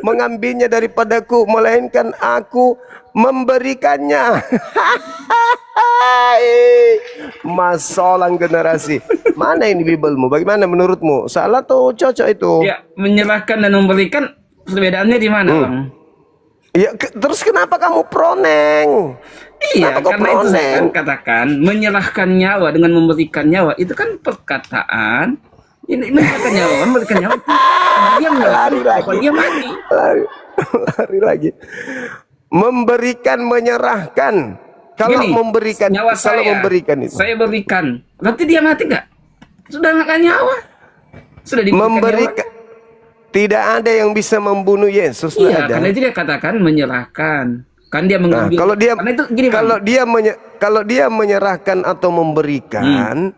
mengambilnya daripadaku, melainkan aku memberikannya. Masalah generasi. Mana ini Bibelmu? Bagaimana menurutmu? Salah atau cocok itu?
Ya, menyerahkan dan memberikan perbedaannya di mana bang?
Ya, terus kenapa kamu proneng?
Iya,
Kenapa kau
karena itu saya
proneng?
kan katakan menyerahkan nyawa dengan memberikan nyawa itu kan perkataan. Ini memberikan nyawa, memberikan nyawa itu dia
Lari lagi.
dia mati.
Lari lagi. Memberikan, menyerahkan. Kalau
Gini,
memberikan,
nyawa
kalau
saya,
memberikan itu.
saya berikan. Berarti dia mati nggak? Sudah nggak nyawa. Sudah diberikan
Memberikan.
nyawa.
Tidak ada yang bisa membunuh Yesus. Nggak
Iya,
ada.
karena itu dia katakan menyerahkan. Kan dia
Nah,
mengambil.
kalau dia
karena itu gini, Bang.
kalau dia menyerahkan atau memberikan,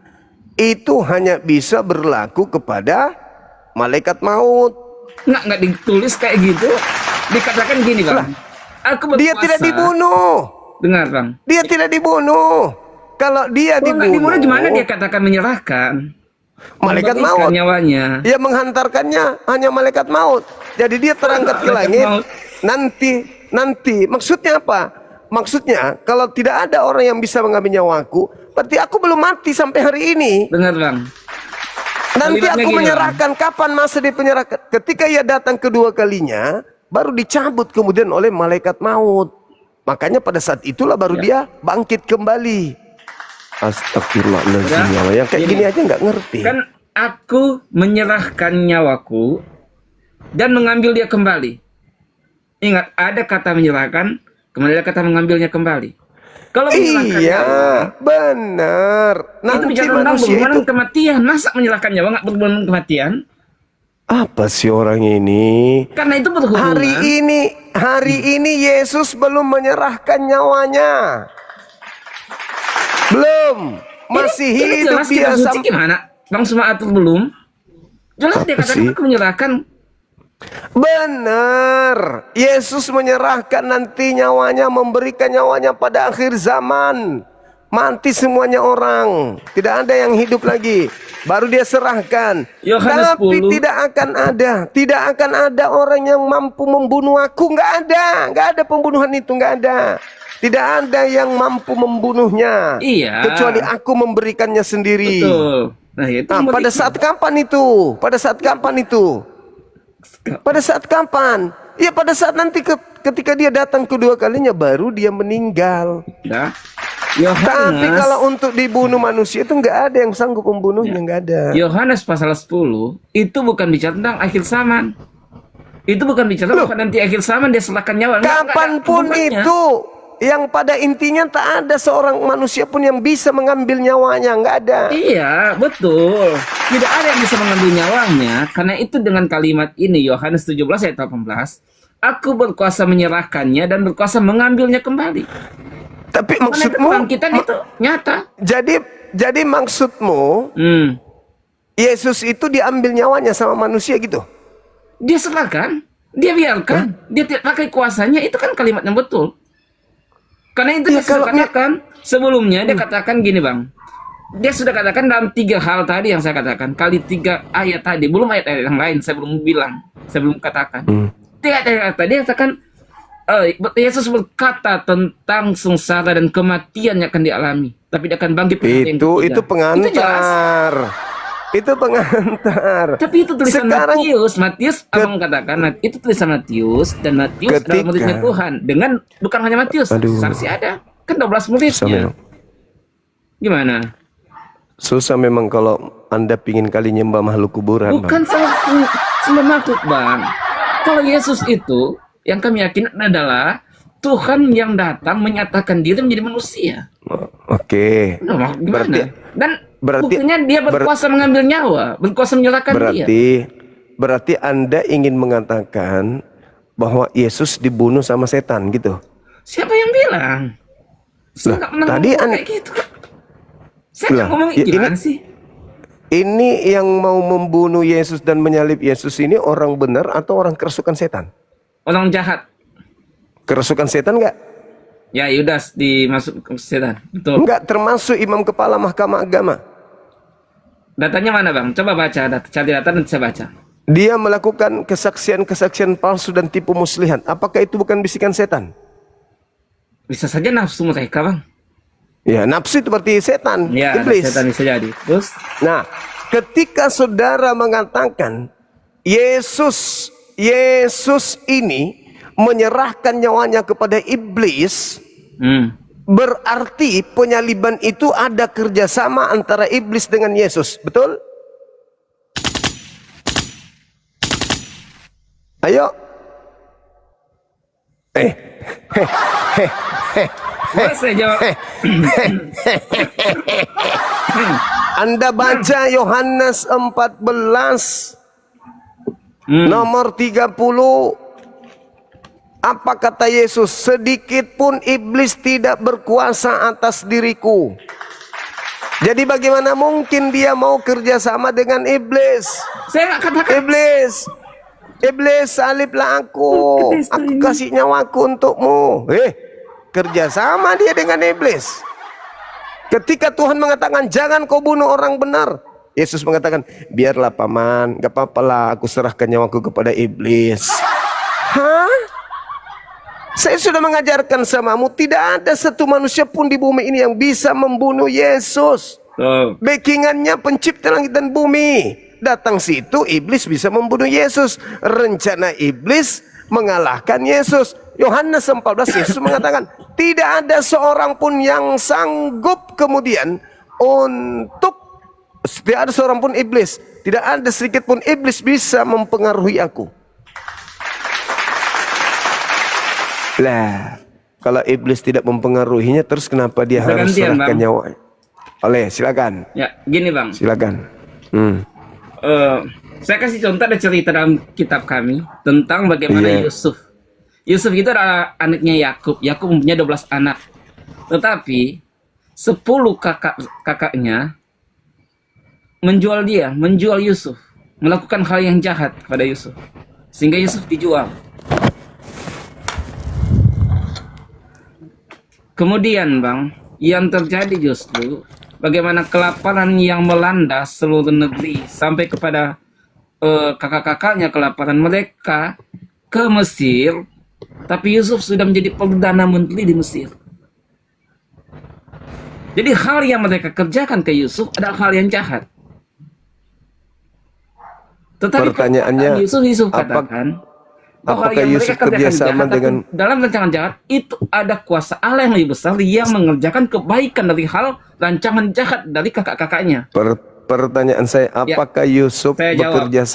itu hanya bisa berlaku kepada malaikat maut.
nggak ditulis kayak gitu. Dikatakan gini, Bang. Aku berkuasa.
Dia tidak dibunuh.
Dengar, Bang.
Dia tidak dibunuh. Kalau dia
Kalau nggak dibunuh
dibunuh,
gimana dia katakan menyerahkan?
malaikat
Memberikan
maut.
nyawanya.
Dia menghantarkannya hanya malaikat maut. Jadi dia terangkat ke
Malaikat
langit.
maut.
Nanti maksudnya apa? Maksudnya kalau tidak ada orang yang bisa mengambil nyawaku, berarti aku belum mati sampai hari ini.
Dengar, Bang.
Nanti
Kalimatnya
aku
gini,
menyerahkan. Kapan masa dia penyerahkan? Ketika ia datang kedua kalinya, baru dicabut kemudian oleh malaikat maut. Makanya pada saat itulah baru dia bangkit kembali. Astagfirullahaladzim. Yang kayak gini aja nggak ngerti.
Kan aku menyerahkan nyawaku dan mengambil dia kembali. Ingat, ada kata menyerahkan, kemudian ada kata mengambilnya kembali. Kalau menyerahkan
Iya,
nyawa,
benar.
itu
Nanti
bicara tentang
manusia
berhubungan
itu
kematian. Masa menyerahkan nyawa nggak berhubungan dengan kematian?
apa sih orang ini?
Karena itu berhubungan.
Hari ini Yesus belum menyerahkan nyawanya. Belum. Masih
Ini
hidup
jelas kita
biasa.
suci gimana? Bang Sumaat belum? Jelas dia
Apa
katakan
sih?
aku menyerahkan.
Benar. Yesus menyerahkan nanti nyawanya, memberikan nyawanya pada akhir zaman. Mati semuanya orang. Tidak ada yang hidup lagi. Baru dia serahkan.
Yohanes
Tapi
10.
tidak akan ada orang yang mampu membunuh aku. Nggak ada pembunuhan itu, nggak ada. Tidak ada yang mampu membunuhnya.
Iya.
Kecuali aku memberikannya sendiri.
Betul. Nah, itu
Nah, pada saat kapan itu? Pada saat kapan itu? Pada saat kapan? Ya pada saat nanti ketika dia datang kedua kalinya baru dia meninggal.
Dah.
Tapi
Yohanes,
kalau untuk dibunuh manusia itu nggak ada yang sanggup membunuhnya, nggak ada.
Yohanes pasal 10 itu bukan bicara tentang akhir zaman. Itu bukan bicara
Loh.
tentang nanti akhir zaman dia serahkan nyawa. Nggak ada
Kapanpun
hubungannya.
itu, yang pada intinya tak ada seorang manusia pun yang bisa mengambil nyawanya, nggak ada.
Iya, betul. Tidak ada yang bisa mengambil nyawanya. Karena itu dengan kalimat ini, Yohanes 17 ayat 18, aku berkuasa menyerahkannya dan berkuasa mengambilnya kembali.
Tapi
Karena
maksudmu,
kebangkitan itu nyata.
jadi maksudmu Yesus itu diambil nyawanya sama manusia gitu?
Dia serahkan, dia biarkan, dia tidak pakai kuasanya, itu kan kalimat yang betul. Karena itu
Ya,
dia sudah
kalau
katakan sebelumnya, dia katakan gini bang, dia sudah katakan dalam 3 hal tadi yang saya katakan, kali 3 ayat tadi, belum ayat-ayat yang lain, saya belum bilang, saya belum katakan. 3 ayat tadi dia katakan, Yesus berkata tentang sengsara dan kematian yang akan dialami, tapi dia akan bangkit pada hari yang ketiga.
Itu
Itu jelas.
pengantar. Itu pengantar.
Tapi itu tulisan
Sekarang
Matius abang katakan itu tulisan Matius, dan Matius adalah muridnya Tuhan. Dengan bukan hanya Matius,
Aduh.
saksi ada kan 12 muridnya.
memang.
Gimana?
Susah memang kalau Anda pingin kali nyembah makhluk kuburan,
Bukan sama makhluk bang. Kalau Yesus itu yang kami yakin adalah Tuhan yang datang menyatakan diri menjadi manusia.
Oke.
Nah, gimana?
Berarti-
Dan
berarti-
buktinya dia berkuasa mengambil nyawa, berkuasa menyerahkan dia.
Berarti Anda ingin mengatakan bahwa Yesus dibunuh sama setan gitu?
Siapa yang bilang? Saya
Lah,
nggak pernah
tadi
ngomong kayak gitu. Saya nggak
Lah,
ngomong
ya
gimana sih?
Ini yang mau membunuh Yesus dan menyalib Yesus ini orang benar atau orang kerasukan setan?
Orang jahat.
Kerasukan setan nggak?
Ya Yudas dimasuk ke setan. Betul.
Enggak, termasuk imam kepala Mahkamah Agama.
Datanya mana bang? Coba baca data, cari data dan saya baca.
Dia melakukan kesaksian-kesaksian palsu dan tipu muslihat. Apakah itu bukan bisikan setan?
Bisa saja nafsu mereka bang.
Ya, nafsu itu berarti setan,
Ya, ada
iblis.
setan bisa jadi. Terus
Nah, ketika saudara mengatakan Yesus ini menyerahkan nyawanya kepada iblis, berarti penyaliban itu ada kerjasama antara iblis dengan Yesus, betul? Ayo.
boleh saya jawab.
Anda baca Yohanes 14 nomor 30. Apa kata Yesus? Sedikit pun iblis tidak berkuasa atas diriku. Jadi bagaimana mungkin dia mau kerjasama dengan iblis?
Saya nggak katakan.
Iblis, saliblah aku. Aku kasih nyawaku untukmu. Kerjasama dia dengan iblis. Ketika Tuhan mengatakan jangan kau bunuh orang benar, Yesus mengatakan biarlah paman, gak apa-apalah aku serahkan nyawaku kepada iblis. Hah? Saya sudah mengajarkan samamu, tidak ada satu manusia pun di bumi ini yang bisa membunuh Yesus. Backingannya pencipta langit dan bumi. Datang situ iblis bisa membunuh Yesus. Rencana iblis mengalahkan Yesus. Yohanes 14 Yesus mengatakan tidak ada seorang pun yang sanggup kemudian untuk, tidak ada seorang pun iblis, tidak ada sedikit pun iblis bisa mempengaruhi aku. Lah, kalau iblis tidak mempengaruhinya, terus kenapa dia
Bisa
harus
gantian,
serahkan
Bang.
nyawa? Silakan.
Ya, gini bang.
Silakan.
Saya kasih contoh, ada cerita dalam kitab kami tentang bagaimana
Iya.
Yusuf. Yusuf itu adalah anaknya Yakub. Yakub mempunyai 12 anak. Tetapi 10 kakaknya menjual Yusuf, melakukan hal yang jahat kepada Yusuf, sehingga Yusuf dijual. Kemudian bang, yang terjadi justru bagaimana kelaparan yang melanda seluruh negeri sampai kepada kakak-kakaknya, kelaparan mereka ke Mesir, tapi Yusuf sudah menjadi perdana menteri di Mesir. Jadi hal yang mereka kerjakan ke Yusuf adalah hal yang jahat. Tetapi
Pertanyaannya,
Yusuf
apa-
katakan bahwa
apakah
yang
Yusuf
mereka kerjakan
kerjasama
jahat, tapi
dengan-
dalam rancangan jahat itu ada kuasa Allah yang lebih besar yang mengerjakan kebaikan dari hal rancangan jahat dari kakak-kakaknya.
Pertanyaan saya, apakah Yusuf
saya jawab.
bekerja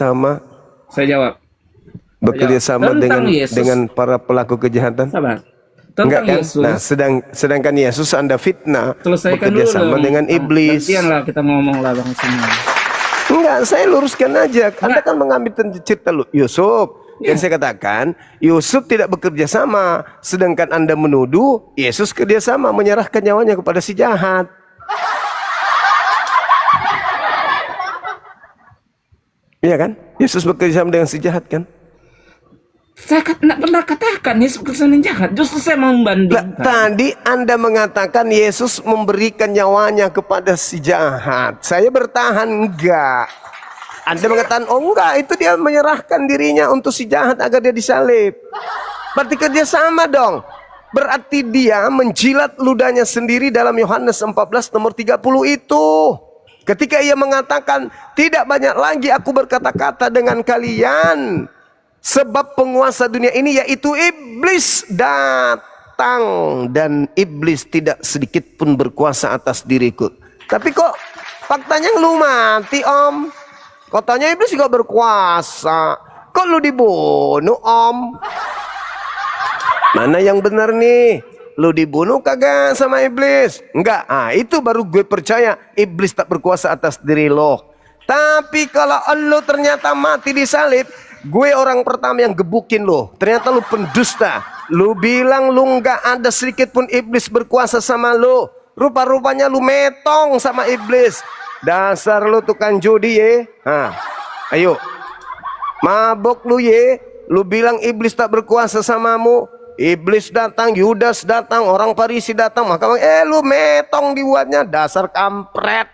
sama
Tentang Yesus.
dengan para pelaku kejahatan?
Sabar.
Enggak
Tentang
kan?
Yesus.
Nah, sedangkan Yesus Anda fitnah
Selesaikan
bekerja
dulu
sama
dong.
dengan iblis.
Gantian lah kita ngomong lah bang semua.
Enggak, saya luruskan aja. Anda kan mengambil cerita Yusuf. Yang saya katakan, Yusuf tidak bekerja sama, sedangkan Anda menuduh Yesus kerja sama menyerahkan nyawanya kepada si jahat. Iya kan? Yesus bekerja sama dengan si jahat kan?
Saya tidak pernah katakan Yesus kesan yang jahat. Justru saya mau
Lah,
membandingkan.
tadi Anda mengatakan Yesus memberikan nyawanya kepada si jahat. Saya bertahan, enggak. Anda mengatakan, oh enggak, itu dia menyerahkan dirinya untuk si jahat agar dia disalib. Berarti kerjasama dong. Berarti dia menjilat ludahnya sendiri dalam Yohanes 14 nomor 30 itu. Ketika ia mengatakan, tidak banyak lagi aku berkata-kata dengan kalian. Sebab penguasa dunia ini yaitu iblis datang. Dan iblis tidak sedikit pun berkuasa atas diriku. Tapi kok faktanya lu mati om. Katanya iblis juga berkuasa. Kok lu dibunuh om? Mana yang benar nih? Lu dibunuh kagak sama iblis? Enggak. Ah, itu baru gue percaya iblis tak berkuasa atas diri lo. Tapi kalau lu ternyata mati disalib, gue orang pertama yang gebukin lo. Ternyata lu pendusta. Lu bilang lu enggak ada sedikit pun iblis berkuasa sama lu. Rupa-rupanya lu metong sama iblis. Dasar lu tukang judi ye. Hah. Ayo. Mabok lu ye. Lu bilang iblis tak berkuasa samamu. Iblis datang, Yudas datang, orang Farisi datang, maka lu metong dibuatnya, dasar kampret.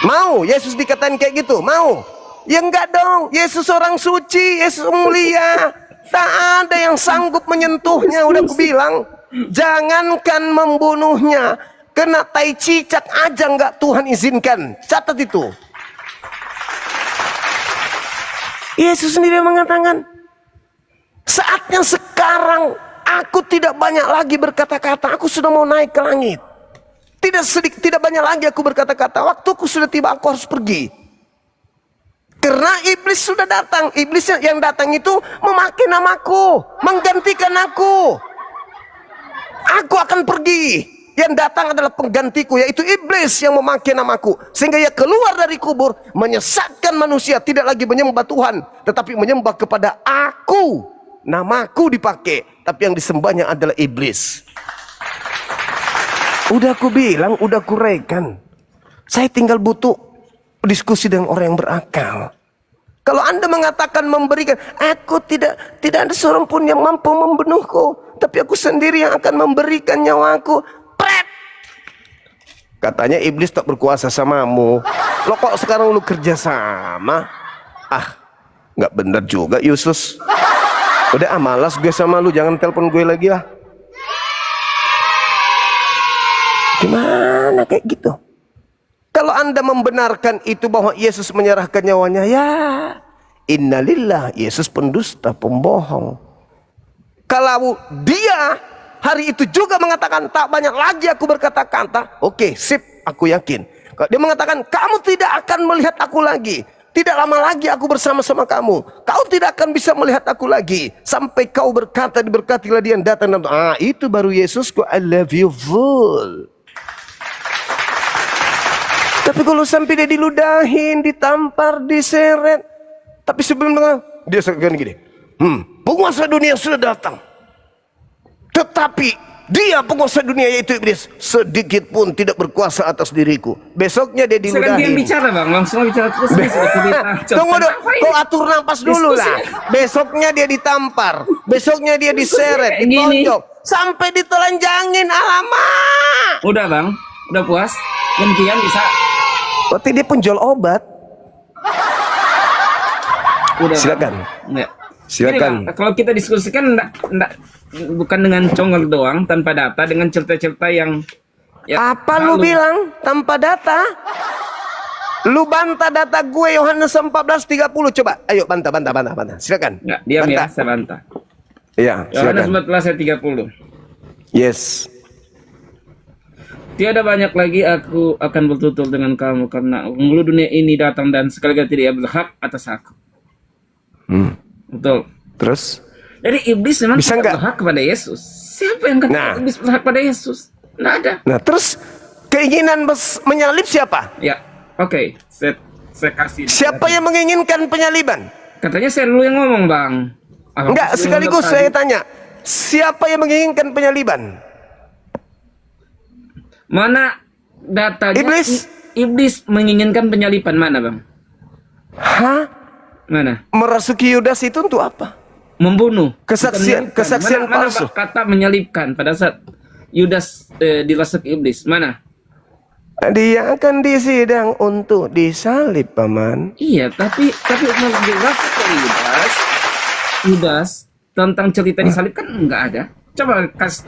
Mau Yesus dikatain kayak gitu? Mau? Ya enggak dong. Yesus orang suci, Yesus mulia. Tak ada yang sanggup menyentuhnya. Udah aku bilang, jangankan membunuhnya, kena tai cicak aja enggak Tuhan izinkan. Catat itu. Yesus sendiri mengatakan, saatnya sekarang aku tidak banyak lagi berkata-kata. Aku sudah mau naik ke langit. Tidak banyak lagi aku berkata-kata. Waktuku sudah tiba, aku harus pergi. Karena iblis sudah datang. Iblis yang datang itu memakai namaku, menggantikan aku. Aku akan pergi. Yang datang adalah penggantiku, yaitu iblis yang memakai namaku. Sehingga ia keluar dari kubur, menyesatkan manusia. Tidak lagi menyembah Tuhan, tetapi menyembah kepada aku. Namaku dipakai, tapi yang disembahnya adalah iblis. Udah aku bilang, udah aku rekan. Saya tinggal butuh diskusi dengan orang yang berakal. Kalau Anda mengatakan memberikan, aku tidak ada seorang pun yang mampu membunuhku, tapi aku sendiri yang akan memberikan nyawaku. Pret! Katanya iblis tak berkuasa samamu. Lo kok sekarang lu kerja sama? Ah, nggak benar juga Yesus. Udah malas gue sama lu, jangan telepon gue lagi lah. Gimana kayak gitu? Kalau Anda membenarkan itu bahwa Yesus menyerahkan nyawanya, ya innalillah, Yesus pendusta, pembohong. Kalau dia hari itu juga mengatakan tak banyak lagi aku berkata-kata, oke, sip, aku yakin. Kalau dia mengatakan kamu tidak akan melihat aku lagi, tidak lama lagi aku bersama-sama kamu, kau tidak akan bisa melihat aku lagi sampai kau berkata, diberkatilah dia yang datang. Ah, itu baru Yesusku, I love you full. Tapi kalau sampai dia diludahin, ditampar, diseret, tapi sebelum dia segan gini, penguasa dunia sudah datang, tetapi dia penguasa dunia yaitu iblis sedikit pun tidak berkuasa atas diriku. Besoknya dia
Sekarang dia
diludahin.
bicara bang, langsung bicara terus.
Tunggu dulu, kau atur nafas dulu lah. Besoknya dia ditampar, besoknya dia diseret, ditonjok, sampai ditelanjangin. Alamak.
Udah bang, udah puas. Gantian bisa.
Berarti dia penjual obat.
Udah.
Silakan.
Enggak.
Silakan.
Gini, kalau kita diskusikan bukan dengan congol doang, tanpa data, dengan cerita-cerita yang
Apa lu bilang tanpa data? Lu bantah data gue Yohanes 14:30 coba. Ayo bantah. Silakan.
Enggak, diam ya,
Bantah.
saya bantah.
Iya,
Yohanes
silakan.
14 ayat 30.
Yes.
Tiada banyak lagi aku akan bertutur dengan kamu karena penghulu dunia ini datang dan sekali-kali tidak berhak atas aku. Betul.
Terus?
Jadi iblis memang
Bisa
tidak
nggak?
berhak kepada Yesus. Siapa yang kata
Nah.
iblis berhak pada Yesus? Nggak ada.
Nah, terus keinginan menyalib siapa?
Ya, oke. Saya kasih.
Siapa yang menginginkan penyaliban?
Katanya saya dulu yang ngomong, Bang.
Enggak, sekaligus saya tanya. Siapa yang menginginkan penyaliban?
Mana datanya?
Iblis.
Iblis menginginkan penyaliban mana, Bang?
Hah?
Mana?
Merasuki Yudas itu untuk apa?
Membunuh.
Kesaksian-
Bukan menyalibkan.
kesaksian
mana
palsu.
kata menyalibkan pada saat Yudas dirasuki iblis? Mana?
Dia akan disidang untuk disalib, Paman.
Iya, tapi dirasuki Yudas tentang cerita disalib kan enggak ada. Coba kas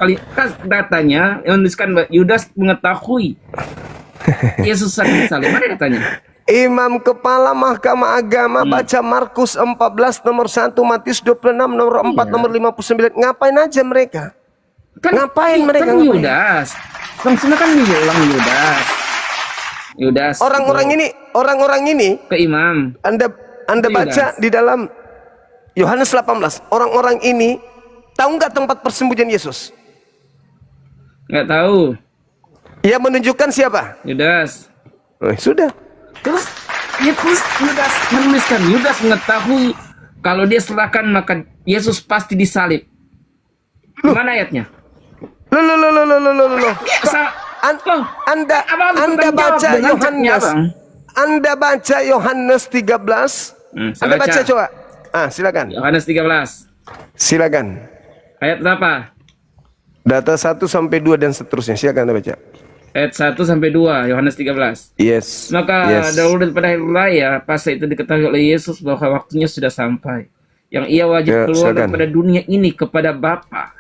datanya yang menuliskan Yudas mengetahui Yesus akan disalib. Mana datanya?
Imam Kepala Mahkamah Agama baca Markus 14 nomor 1, Matius 26 nomor 4, nomor 59. Ngapain aja mereka? Ngapain mereka?
Kan
Ngapain?
Yudas. Langsungnya kan diulang Yudas.
Orang-orang ini
ke imam.
Anda
Itu
baca
Yudas.
di dalam Yohanes 18. Orang-orang ini tahu nggak tempat persembunyian Yesus?
Nggak tahu.
Yang menunjukkan siapa?
Yudas.
Sudah.
Terus Yudas menuliskan, Yudas mengetahui kalau dia serahkan maka Yesus pasti disalib. Mana ayatnya?
Loh. Anda baca Yohanes. Anda baca Yohanes 13.
Saya
Anda baca
baca.
coba. Silakan.
Yohanes 13.
Silakan.
Ayat berapa?
Data 1 sampai 2 dan seterusnya. Silakan Anda baca.
Ayat 1 sampai 2, Yohanes 13.
Yes.
Maka
Yes.
dahulu daripada hari raya, pasca itu diketahui oleh Yesus bahwa waktunya sudah sampai. Yang ia wajib
Ya,
keluar
silakan.
daripada dunia ini kepada Bapa.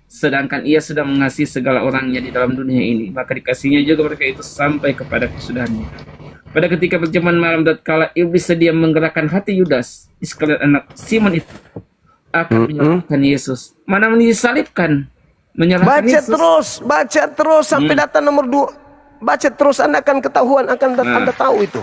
Sedangkan ia sedang mengasihi segala orangnya di dalam dunia ini. Maka dikasihnya juga mereka itu sampai kepada kesudahannya. Pada ketika perjamuan malam tatkala iblis sedia menggerakkan hati Yudas Iskariot anak Simon itu akan menyalibkan Yesus. Mana disalibkan? Menyalahkan Yesus.
Baca terus sampai data nomor 2. Baca terus, Anda akan ketahuan, Anda tahu itu.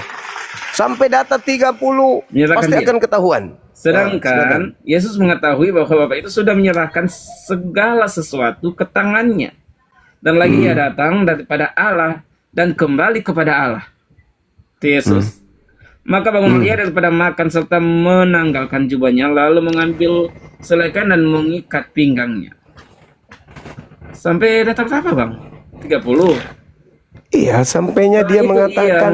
Sampai data 30
Menyerahkan
pasti
dia.
akan ketahuan. Silakan.
Sedangkan Yesus mengetahui bahwa Bapa itu sudah menyerahkan segala sesuatu ke tangannya. Dan lagi ia datang daripada Allah dan kembali kepada Allah. Itu Yesus. Maka bangunlah ia daripada makan serta menanggalkan jubahnya, lalu mengambil selekan dan mengikat pinggangnya. Sampai data berapa, Bang? 30.
Iya, sampainya dia
Setelah itu ia
mengatakan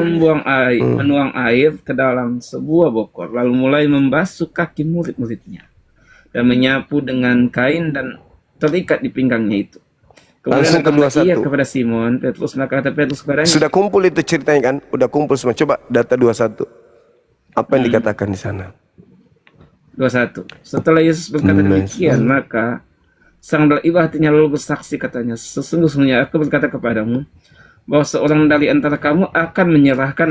menuang air ke dalam sebuah bokor, lalu mulai membasuh kaki murid-muridnya dan menyapu dengan kain dan terikat di pinggangnya itu.
Langsung ke
Kemudian ia
21.
kepada Simon Petrus, maka kata Petrus kepadanya,
sudah kumpul itu ceritanya kan? Udah kumpul semua. Coba data 21. Apa yang dikatakan di sana?
21. Setelah Yesus berkata demikian, maka sang ibu hatinya lalu bersaksi katanya, sesungguhnya aku berkata kepadamu bahwa seorang dari antara kamu akan menyerahkan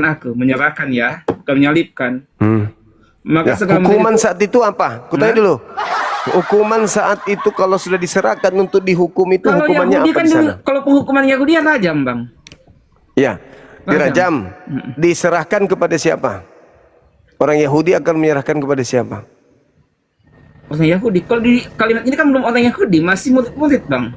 ya, bukan menyalibkan. Maka
Ya,
segala
hukuman
menjadi-
saat itu apa? Kutanya dulu. Hukuman saat itu kalau sudah diserahkan untuk dihukum itu
kalau
hukumannya
Yahudi
apa
kan
di sana?
kalau penghukuman Yahudi ya rajam, Bang.
Ya, dirajam. Diserahkan kepada siapa? Orang Yahudi akan menyerahkan kepada siapa?
Orang Yahudi. Kalau di kalimat ini kan belum orang Yahudi, masih murid-murid, Bang.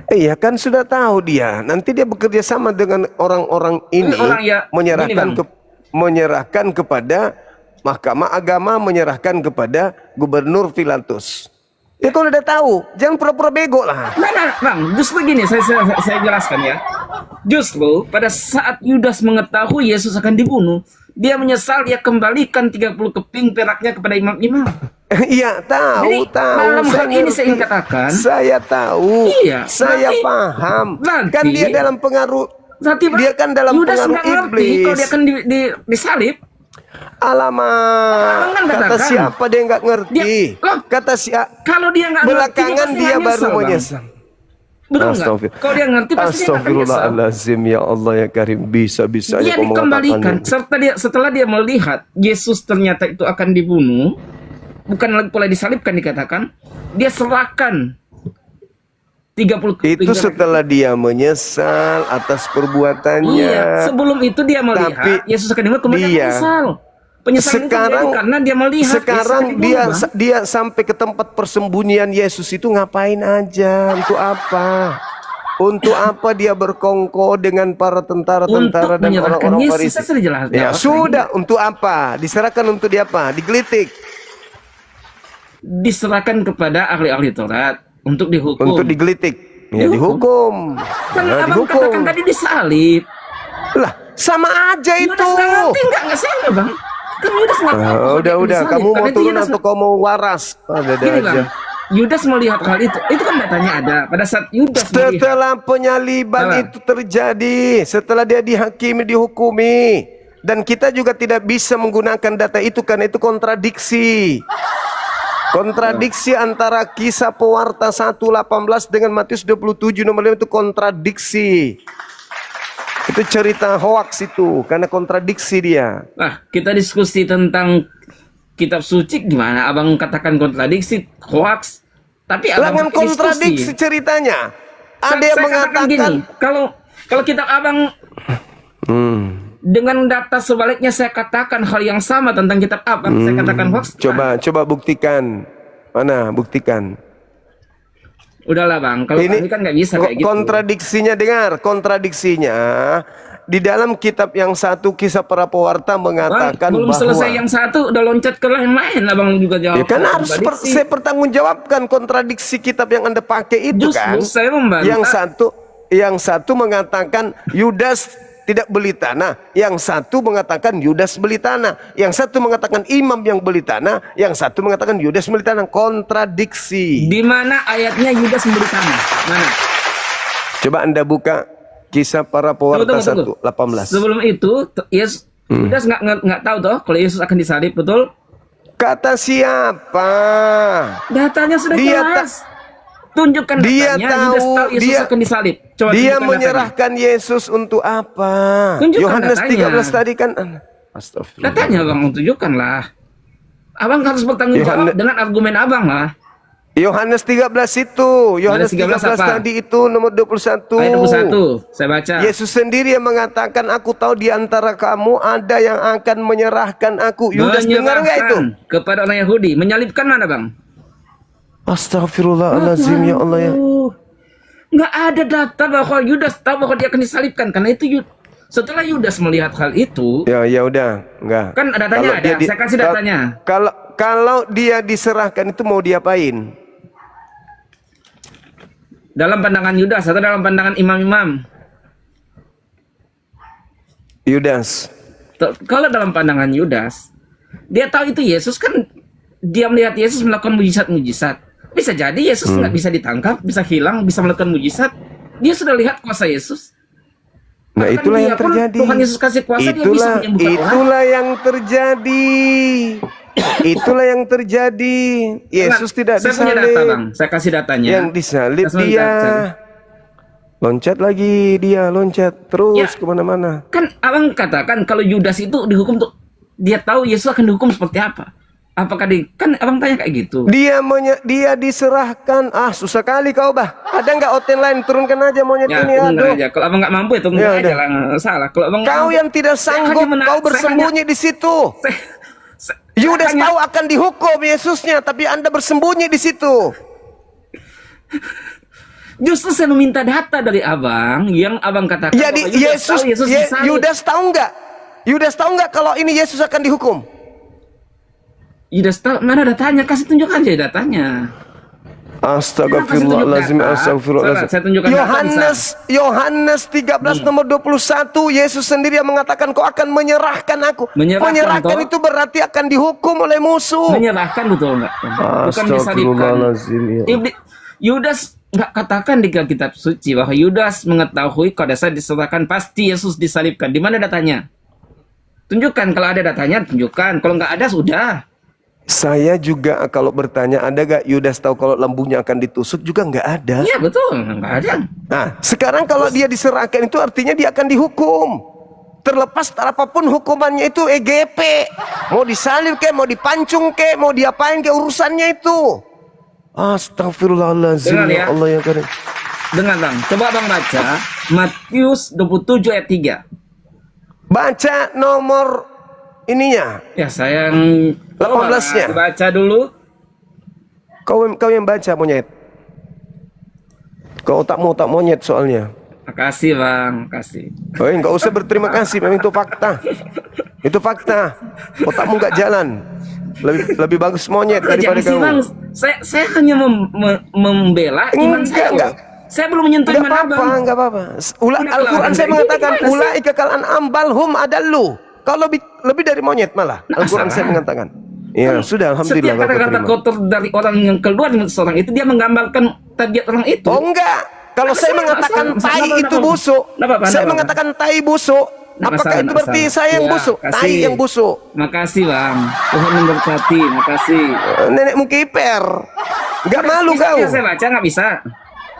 Iya kan sudah tahu dia. Nanti dia bekerja sama dengan orang-orang ini
Orang ya,
menyerahkan
gini, Bang.
menyerahkan kepada Mahkamah Agama, menyerahkan kepada Gubernur Pilatus. Ya kalau udah tahu, jangan pura-pura bego lah.
Nah, Bang, justru gini, saya jelaskan ya. Justru pada saat Yudas mengetahui Yesus akan dibunuh, dia menyesal, dia kembalikan 30 keping peraknya kepada imam-imam.
Iya tahu.
Jadi, dalam hal ini saya ingin katakan,
saya tahu,
Iya,
saya
berarti-
paham.
berarti-
Kan dia dalam pengaruh,
berarti
dia kan dalam
Yudas
pengaruh
nggak ngerti
iblis.
kalau dia akan disalib.
Alamak,
Kan
kata
katakan.
siapa dia nggak ngerti?
Dia- loh,
Kata siapa?
Kalau dia nggak ngerti,
Belakangan
pasti
dia
nggak
baru
nyesel, Bang.
menyesal.
Betul nggak? Kalau dia ngerti pasti dia akan menyesal.
Astagfirullahalazim, ya Allah ya Karim, bisa-bisanya
Dia
kau
dikembalikan
mengatakannya.
setelah dia melihat Yesus ternyata itu akan dibunuh, bukan lagi pula disalibkan dikatakan, dia serahkan 30
Itu
keping.
setelah dia menyesal atas perbuatannya.
Iya, sebelum itu dia melihat
Tapi
Yesus akan dibunuh, kemudian
dia-
menyesal. Penyesalan itu terjadi karena dia melihat
sekarang
Yesus akan dibunuh, Bang.
dia sampai ke tempat persembunyian Yesus itu ngapain aja? Untuk apa? Untuk apa dia berkongko dengan para tentara-tentara
Untuk
dan
menyerahkan
orang-orang
Yesus.
Farisi?
Saya sudah jelas.
Ya sudah, untuk apa? Diserahkan untuk dia apa? Digelitik,
Diserahkan kepada ahli-ahli Taurat untuk dihukum.
untuk digelitik. Ya dihukum.
Kan
Nah,
abang katakan tadi disalib.
Lah, sama aja itu.
Yudas nggak ngerti nggak saya nggak, Bang? Kan Yudas nggak tahu. kalau dia
Udah,
disalib.
kamu mau
Karena itu
turun
Yudas
atau kamu mau waras? Ada
Gini, Bang.
aja.
Yudas melihat hal itu kan datanya ada pada saat Yudas melihat.
Setelah penyaliban
Apa?
itu terjadi, setelah dia dihakimi, dihukumi, dan kita juga tidak bisa menggunakan data itu karena itu kontradiksi. Kontradiksi antara Kisah Pewarta 1:18 dengan Matius 27 nomor 5 itu kontradiksi. Itu cerita hoax itu karena kontradiksi dia.
Nah, kita diskusi tentang kitab suci gimana? Abang katakan kontradiksi, hoax. Tapi abang
Dengan
pakai
kontradiksi
diskusi.
ceritanya.
Saya
Ada yang
katakan
mengatakan
gini, kalau kitab abang dengan data sebaliknya saya katakan hal yang sama tentang kitab abang, saya katakan hoax.
coba buktikan. Mana buktikan?
Udahlah, Bang. Kalau ini kan nggak bisa kayak gitu.
Kontradiksinya, dengar kontradiksinya di dalam kitab yang satu Kisah Para Pewarta
Bang,
mengatakan
belum
bahwa
selesai yang satu udah loncat ke yang lain, abang juga jawab.
ya kan harus
kontradiksi.
saya pertanggungjawabkan kontradiksi kitab yang Anda pakai itu.
Justru
kan
saya membantah.
yang satu mengatakan Yudas tidak beli tanah, yang satu mengatakan Yudas beli tanah, yang satu mengatakan imam yang beli tanah, yang satu mengatakan Yudas beli tanah. Kontradiksi.
Di mana ayatnya Yudas membeli tanah? Mana?
Coba Anda buka Kisah Para Pewarta
Tunggu.
1:18.
Sebelum itu, Yudas nggak tahu toh kalau Yesus akan disalib, betul?
Kata siapa?
Datanya sudah
Dia
jelas. Tunjukkan
dia
datanya.
tahu,
Yudas tahu Yesus
dia-
akan disalib. Coba
Dia
tunjukkan
menyerahkan Yesus untuk apa?
Tunjukkan
Yohanes
datanya.
13 tadi kan. Astagfirullah.
datanya. Datanya, Bang, tunjukkanlah. Abang harus bertanggung jawab
Yohanes-
dengan argumen abang lah.
Yohanes 13 itu. Yohanes 13
apa?
tadi itu nomor 21.
Ayat 21, saya baca.
Yesus sendiri yang mengatakan, aku tahu di antara kamu ada yang akan menyerahkan aku. Yudas dengar nggak itu?
Menyerahkan kepada orang Yahudi. Menyalibkan mana, Bang?
Astagfirullahaladzim, ya Allah ya.
Nggak ada data bahwa Yudas tahu bahwa dia akan disalibkan. Karena itu setelah Yudas melihat hal itu,
Ya udah, enggak.
kan datanya ada. Saya kasih datanya.
Kalau dia diserahkan itu mau diapain?
Dalam pandangan Yudas atau dalam pandangan imam-imam?
Yudas.
Kalau dalam pandangan Yudas, dia tahu itu Yesus kan, dia melihat Yesus melakukan mujizat-mujizat. Bisa jadi Yesus nggak bisa ditangkap, bisa hilang, bisa melakukan mujizat. Dia sudah lihat kuasa Yesus.
Nah,
Bahkan
itulah
dia
yang
pun,
terjadi.
Tuhan Yesus kasih kuasa, dia bisa menyembuhkan orang.
Itulah yang terjadi. Itulah yang terjadi. Yesus tidak
Saya punya data,
disalib.
Bang. Saya kasih datanya.
Yang disalib
Langsung
dia.
cari.
Loncat lagi dia, loncat terus
Ya.
kemana-mana.
Kan abang katakan kalau Yudas itu dihukum tuh, dia tahu Yesus akan dihukum seperti apa. Apakah kan abang tanya kayak gitu.
Dia diserahkan. Susah kali kau bah. Ada nggak hotel lain? Turunkan aja monyet
Ya,
ini.
tunggu
Aduh.
aja. Kalau abang nggak mampu ya tunggu
Ya,
aja
udah.
lah. Nggak salah. Kalau abang nggak
Kau
mampu,
yang tidak
saya
sanggup,
hanya
kau bersembunyi di situ. Yudas tahu akan dihukum Yesusnya, tapi Anda bersembunyi di situ.
Justru saya meminta data dari abang yang abang katakan
Jadi
bahwa Yudas tahu Yesus disalib.
Yudas tahu nggak? Yudas tahu nggak kalau ini Yesus akan dihukum?
Yudas tahu, mana datanya? Kasih tunjuk aja datanya.
Astagfirullahaladzim, astagfirullahaladzim.
Saya tunjukkan data,
Yohanes 13 nomor 21, Yesus sendiri yang mengatakan kau akan menyerahkan aku.
Menyerahkan, toh?
Itu berarti akan dihukum oleh musuh.
Menyerahkan, betul nggak? Bukan disalibkan.
Astagfirullahaladzim, ya.
Yudas nggak katakan di kitab suci bahwa Yudas mengetahui pada saat diserahkan pasti Yesus disalibkan. Di mana datanya? Tunjukkan, kalau ada datanya tunjukkan. Kalau nggak ada sudah.
Saya juga kalau bertanya ada gak Yudas tahu kalau lembunya akan ditusuk juga nggak ada.
Iya betul, nggak ada.
Nah, sekarang kalau dia diserahkan itu artinya dia akan dihukum. Terlepas apapun hukumannya itu EGP. Mau disalib kek, mau dipancung kek, mau diapain kek urusannya itu. Astagfirullahaladzim.
Dengar ya.
Ya Allah yang karim.
Dengar bang, coba bang baca Matius 27 ayat 3.
Baca nomor ininya.
Ya sayang
18-nya.
Baca dulu.
Kau yang baca monyet. Kau tak monyet soalnya.
Makasih bang, makasih.
Oh, enggak usah berterima kasih, memang itu fakta. Itu fakta. Otakmu enggak jalan. Lebih bagus monyet daripada
Jangan sih,
kamu.
bang. Saya hanya membela iman saya.
Enggak.
Saya belum menyentuh
Enggak
iman
apa-apa,
abang.
enggak apa-apa.
Kenapa
Al-Quran
lawan
saya
kayak
mengatakan
gini? Gimana sih?
ulaika kal an'am bal hum adallu. Kau lebih dari monyet malah.
Nah,
Al-Quran
salah.
saya mengatakan. Ya, sudah alhamdulillah.
Setiap
kau
kata-kata
terima.
kotor dari orang yang keluar dari seorang itu dia menggambarkan tabiat orang itu.
Oh enggak. Kalau saya mengatakan tai itu busuk, saya mengatakan tai busuk, apakah itu berarti saya yang busuk? Tai yang busuk.
Makasih bang, Tuhan memberkati, makasih.
Nenekmu kiper. Enggak malu
Bisa
kau.
ya saya baca nggak bisa?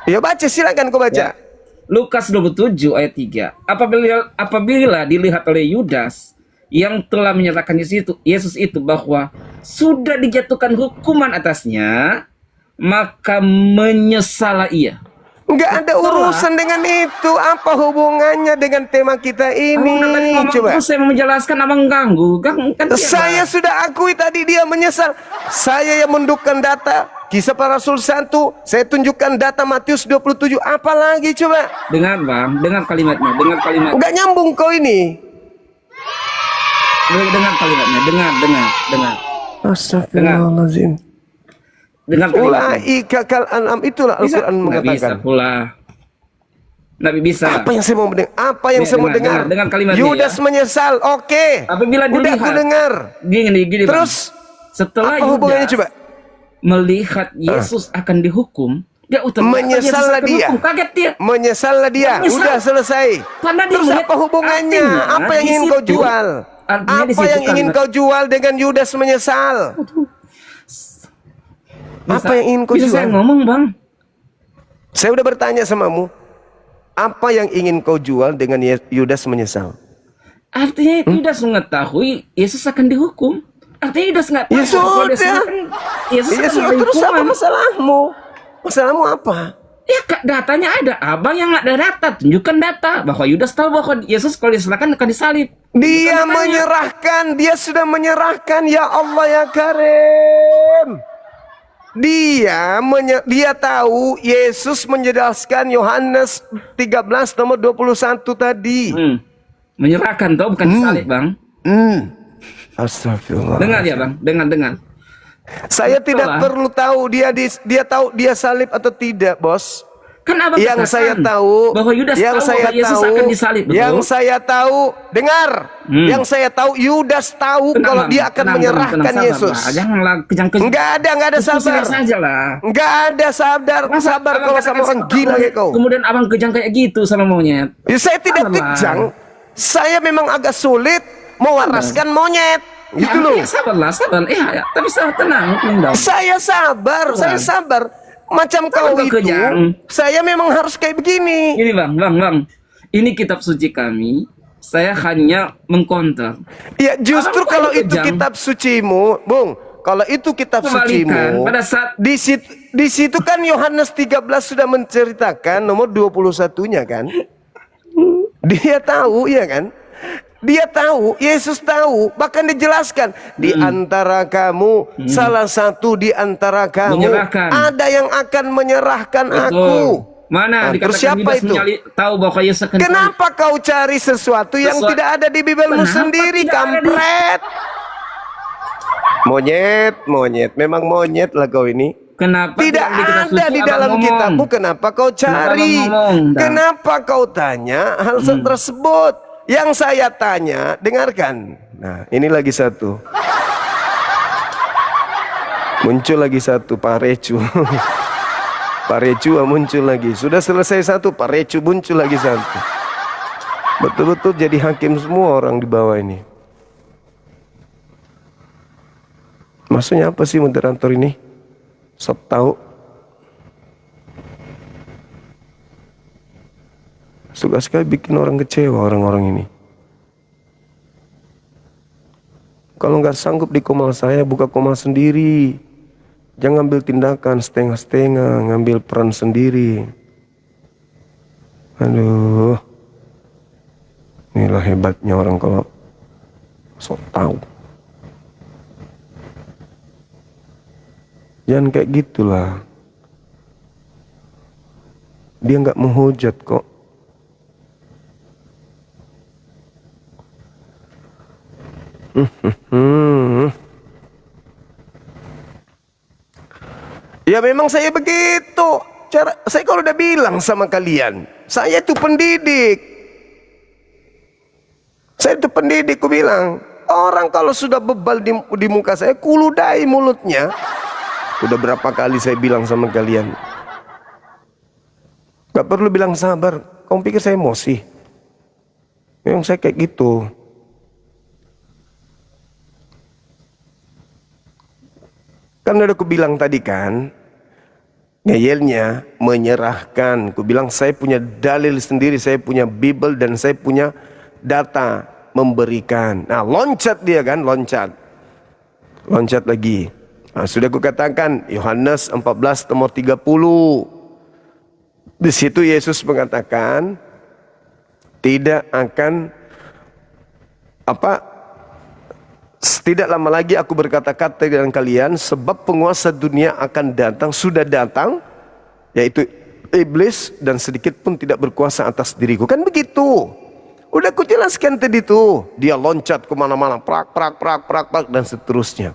Ya baca, silakan kau baca.
Ya. Lukas 27 ayat 3. Apabila dilihat oleh Yudas yang telah menyerahkan Yesus itu bahwa sudah dijatuhkan hukuman atasnya, maka menyesalah ia.
Enggak ada urusan dengan itu. Apa hubungannya dengan tema kita ini?
Abang tadi ngomong
Coba.
terus saya mau menjelaskan, abang ganggu. Kan
Saya sudah akui tadi dia menyesal. Saya yang mendukkan data Kisah Para Rasul 1. Saya tunjukkan data Matius 27. Apalagi coba?
dengar bang, dengar kalimatnya, dengar kalimat,
Enggak nyambung kau ini.
dengar kalimatnya, dengar.
Astagfirullahaladzim.
Dengar kalimatnya.
Ulaika kal an'am, itulah
Bisa?
Al-Quran
Nggak bisa
mengatakan.
pula. Nggak bisa.
Apa yang saya mau mendengar? Apa yang saya mau dengar?
Dengar kalimatnya
Yudas
ya.
menyesal. Oke.
Apabila
Udah
dilihat.
aku dengar.
Gini, Bang.
Terus
Setelah
apa hubungannya
Yudas
coba?
melihat Yesus akan dihukum, dia
Menyesallah dia.
Kaget dia.
Menyesallah dia.
Menyesal.
Udah selesai.
Karena dia
Terus
melihat-
apa hubungannya?
artinya
Apa yang
di
ingin kau
situ-
jual?
artinya di
Apa
situ
yang ingin
kan-
kau jual dengan Yudas menyesal? Apa yang ingin kau
bisa saya
jual?
ngomong bang?
Saya udah bertanya samamu. Apa yang ingin kau jual dengan Yudas menyesal?
Artinya Yudas mengetahui Yesus akan dihukum. Artinya Yudas nggak tahu.
Ya
kalau dia
sudah.
kan Yesus
Ya
akan
sudah, terus apa
dihukuman.
masalahmu? Masalahmu apa?
Ya Kak, datanya ada. Abang yang nggak ada data, tunjukkan data bahwa Yudas tahu bahwa Yesus kalau diserahkan akan disalib.
Dia
datanya.
menyerahkan, dia sudah menyerahkan, ya Allah ya Karim. Dia tahu Yesus menjelaskan Yohanes 13 nomor 21 tadi.
Menyerahkan toh, bukan disalib bang.
Astagfirullah.
Dengar ya bang, dengar.
Saya tidak
Itulah.
perlu tahu dia tahu dia salib atau tidak, Bos.
Kan abang
Yang
katakan
saya tahu,
bahwa Yudas
yang
tahu
saya
bahwa Yesus
tahu,
akan disalib, betul?
yang saya tahu, dengar, yang saya tahu Yudas tahu
Tenang,
kalau
Bang.
dia akan
Tenang,
menyerahkan
sabar,
Yesus.
Bang. Janganlah kejang-kejang.
Enggak ada sabar.
saja lah.
Enggak ada sabar
Abang
kalau
katakan
sama orang
seperti
gila
monyet,
kayak kau.
Kemudian abang kejang kayak gitu sama monyet.
Ya, saya tidak
Sabarlah.
kejang. Saya memang agak sulit mewaraskan monyet. Gitu loh.
Ya, sabarlah. Ya, tapi sabar, tenang.
Saya sabar. Macam kau
Sabar,
itu,
kejang.
saya memang harus kayak begini.
Ini bang. Ini kitab suci kami. Saya hanya mengkonter.
Ya justru
Abang
kalau
kok
itu
kejang?
kitab sucimu, Bung. Kalau itu kitab
Kebalikan,
sucimu,
pada saat-
di situ kan Yohanes 13 sudah menceritakan nomor 21-nya kan. Dia tahu, ya kan? Dia tahu, Yesus tahu, bahkan dijelaskan di antara kamu salah satu di antara kamu
Menyerahkan.
ada yang akan menyerahkan aku.
Mana
Nah, terus
dikatakan
siapa
Yudas
itu?
tahu bahwa Yesus akan
Kenapa kau cari sesuatu yang
Sesuatu-
tidak ada di Bibelmu
Kenapa
sendiri,
tidak ada di-
kampret? Monyet, memang monyet lah kau ini.
Kenapa
Tidak
yang di kitab
ada
suci
di
abang
dalam
ngomong?
kitabmu, kenapa kau
Kenapa
cari?
abang ngomong? Dah.
Kenapa kau tanya hal tersebut? Yang saya tanya, dengarkan. Nah, ini lagi satu. Muncul lagi satu, Pak Recu. Pak Recu muncul lagi. Sudah selesai satu, Pak Recu muncul lagi satu. Betul-betul jadi hakim semua orang di bawah ini. Maksudnya apa sih moderator ini? Sok tahu. Suka sekali bikin orang kecewa orang-orang ini. Kalau nggak sanggup di komal saya, buka komal sendiri. Jangan ambil tindakan setengah-setengah, ngambil peran sendiri. Aduh. Inilah hebatnya orang kalau sok tahu. Jangan kayak gitulah. Dia nggak menghujat kok. Ya memang saya begitu. Saya kalau udah bilang sama kalian, saya itu pendidik. Saya itu pendidik, ku bilang. Orang kalau sudah bebal di muka saya, kuludai mulutnya. Udah berapa kali saya bilang sama kalian. Gak perlu bilang sabar. Kamu pikir saya emosi? Memang saya kayak gitu. Kan udah aku bilang tadi kan, ngeyelnya menyerahkan. Aku bilang saya punya dalil sendiri, saya punya Bible dan saya punya data memberikan. Nah loncat dia kan, loncat lagi. Nah, sudah aku katakan Yohanes 14 nomor 30. Di situ Yesus mengatakan tidak akan tidak lama lagi aku berkata-kata dengan kalian, sebab penguasa dunia akan datang, sudah datang, yaitu iblis, dan sedikit pun tidak berkuasa atas diriku. Kan begitu. Udah aku jelaskan tadi tuh. Dia loncat kemana-mana, prak, dan seterusnya.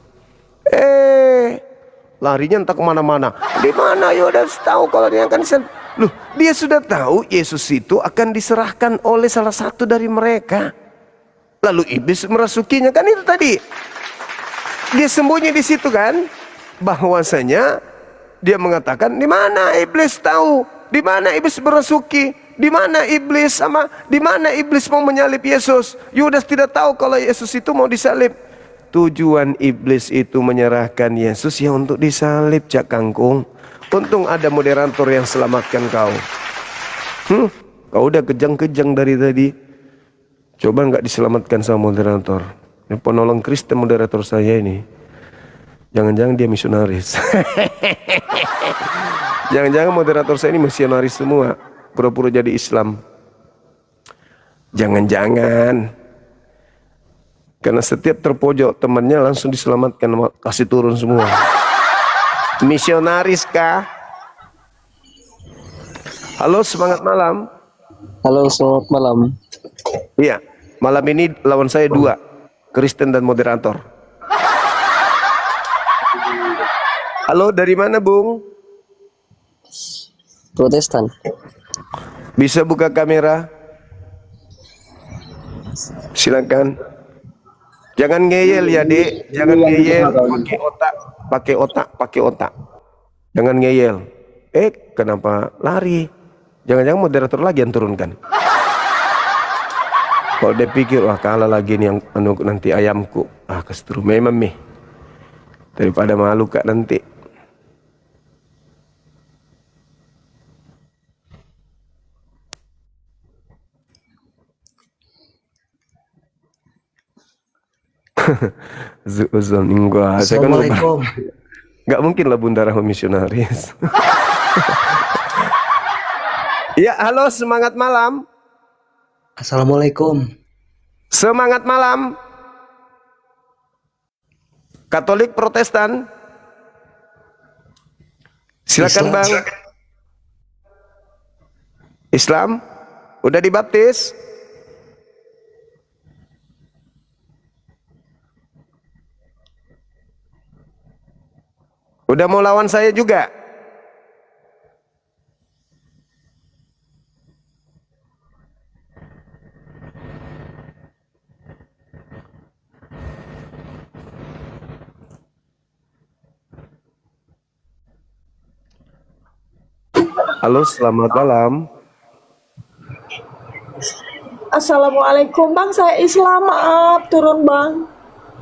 Larinya entah kemana-mana. Di mana Yudas tahu kalau dia akan diserahkan? Loh, dia sudah tahu Yesus itu akan diserahkan oleh salah satu dari mereka. Lalu iblis merasukinya, kan itu tadi. Dia sembunyi di situ kan, bahwasanya dia mengatakan, di mana iblis tahu, di mana iblis merasuki, di mana iblis mau menyalib Yesus. Yudas tidak tahu kalau Yesus itu mau disalib. Tujuan iblis itu menyerahkan Yesus ya untuk disalib, Cak Kangkung. Untung ada moderator yang selamatkan kau. Kau udah kejang-kejang dari tadi. Coba nggak diselamatkan sama moderator. Ini penolong Kristen moderator saya ini. Jangan-jangan dia misionaris. Jangan-jangan moderator saya ini misionaris semua. Pura-pura jadi Islam. Jangan-jangan. Karena setiap terpojok temannya langsung diselamatkan, kasih turun semua. Misionaris kah? Halo, semangat malam.
Halo, selamat malam.
Iya, malam ini lawan saya dua, Kristen dan moderator. Halo, dari mana Bung?
Protestan.
Bisa buka kamera? Silakan. Jangan ngeyel ya Dek, jangan ngeyel, pakai otak. Jangan ngeyel. Kenapa lari? Jangan-jangan moderator lagi yang turunkan. Kalau dia pikir, wah kalah lagi nih yang nanti ayamku. Kesetrum memang nih. Daripada malu kak nanti. Zuzon enggak.
Assalamualaikum.
Nggak mungkin lah Bunda Rahma misionaris. Ya, halo, semangat malam.
Assalamualaikum.
Semangat malam. Katolik, Protestan. Silakan
Islam.
Bang. Islam. Udah dibaptis? Udah mau lawan saya juga? Halo, selamat malam.
Assalamualaikum Bang, saya Islam, maaf turun Bang.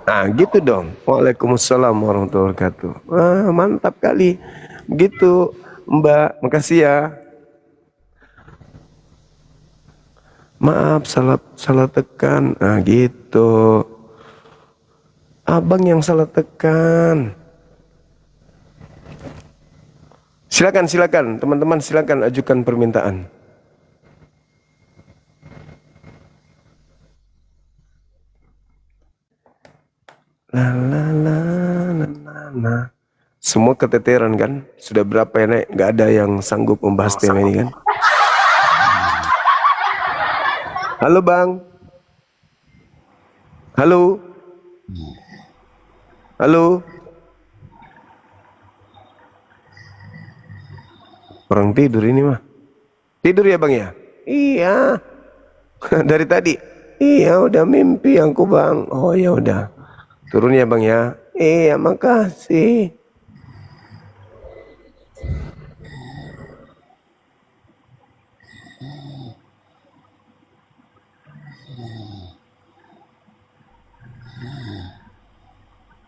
Ah, gitu dong. Waalaikumsalam warahmatullahi wabarakatuh. Wah, mantap kali. Begitu, Mbak. Makasih ya. Maaf, salah tekan. Ah, gitu. Abang yang salah tekan. Silakan, teman-teman silakan ajukan permintaan. La la la la la la. Semua keteteran kan? Sudah berapa ya Nek? Gak ada yang sanggup membahas tema ini kan? Halo Bang. Halo. Halo. Orang tidur ini mah. Tidur ya Bang ya? Iya. Dari tadi. Iya udah mimpi aku Bang. Oh ya udah. Turun ya Bang ya. Iya makasih.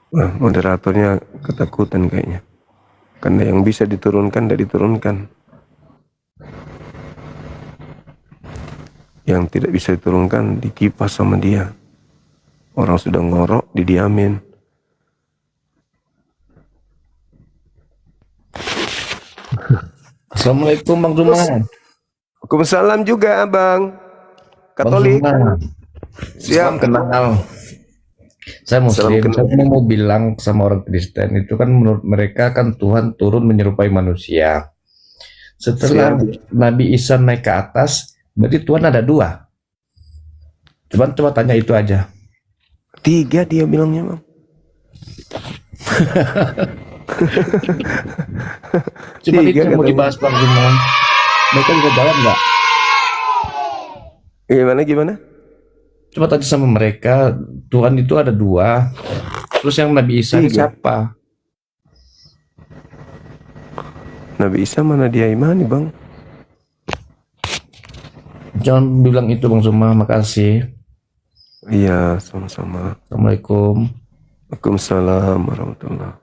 Wah, moderatornya ketakutan kayaknya. Karena yang bisa diturunkan tidak diturunkan. Yang tidak bisa diturunkan dikipas sama dia. Orang sudah ngorok didiamin.
Assalamualaikum Bang Zuman.
Waalaikumsalam juga Abang. Katolik.
Bang Zuman.
Siap.
Kenal. Saya Muslim. Saya mau bilang sama orang Kristen itu kan menurut mereka kan Tuhan turun menyerupai manusia. Setelah Nabi Isa naik ke atas, berarti Tuhan ada dua. Coba tanya itu aja.
3 dia bilangnya Bang.
Cuma itu
Tiga
yang mau
katanya.
dibahas Bang Zuman. Mereka juga jawab nggak?
Gimana?
Coba tanya sama mereka, Tuhan itu ada dua. Terus yang Nabi Isa ini
3.
siapa?
Nabi Isa mana dia imani Bang?
Jangan bilang itu Bang Zuman, makasih.
Iya sama-sama.
Assalamualaikum.
Waalaikumsalam warahmatullahi.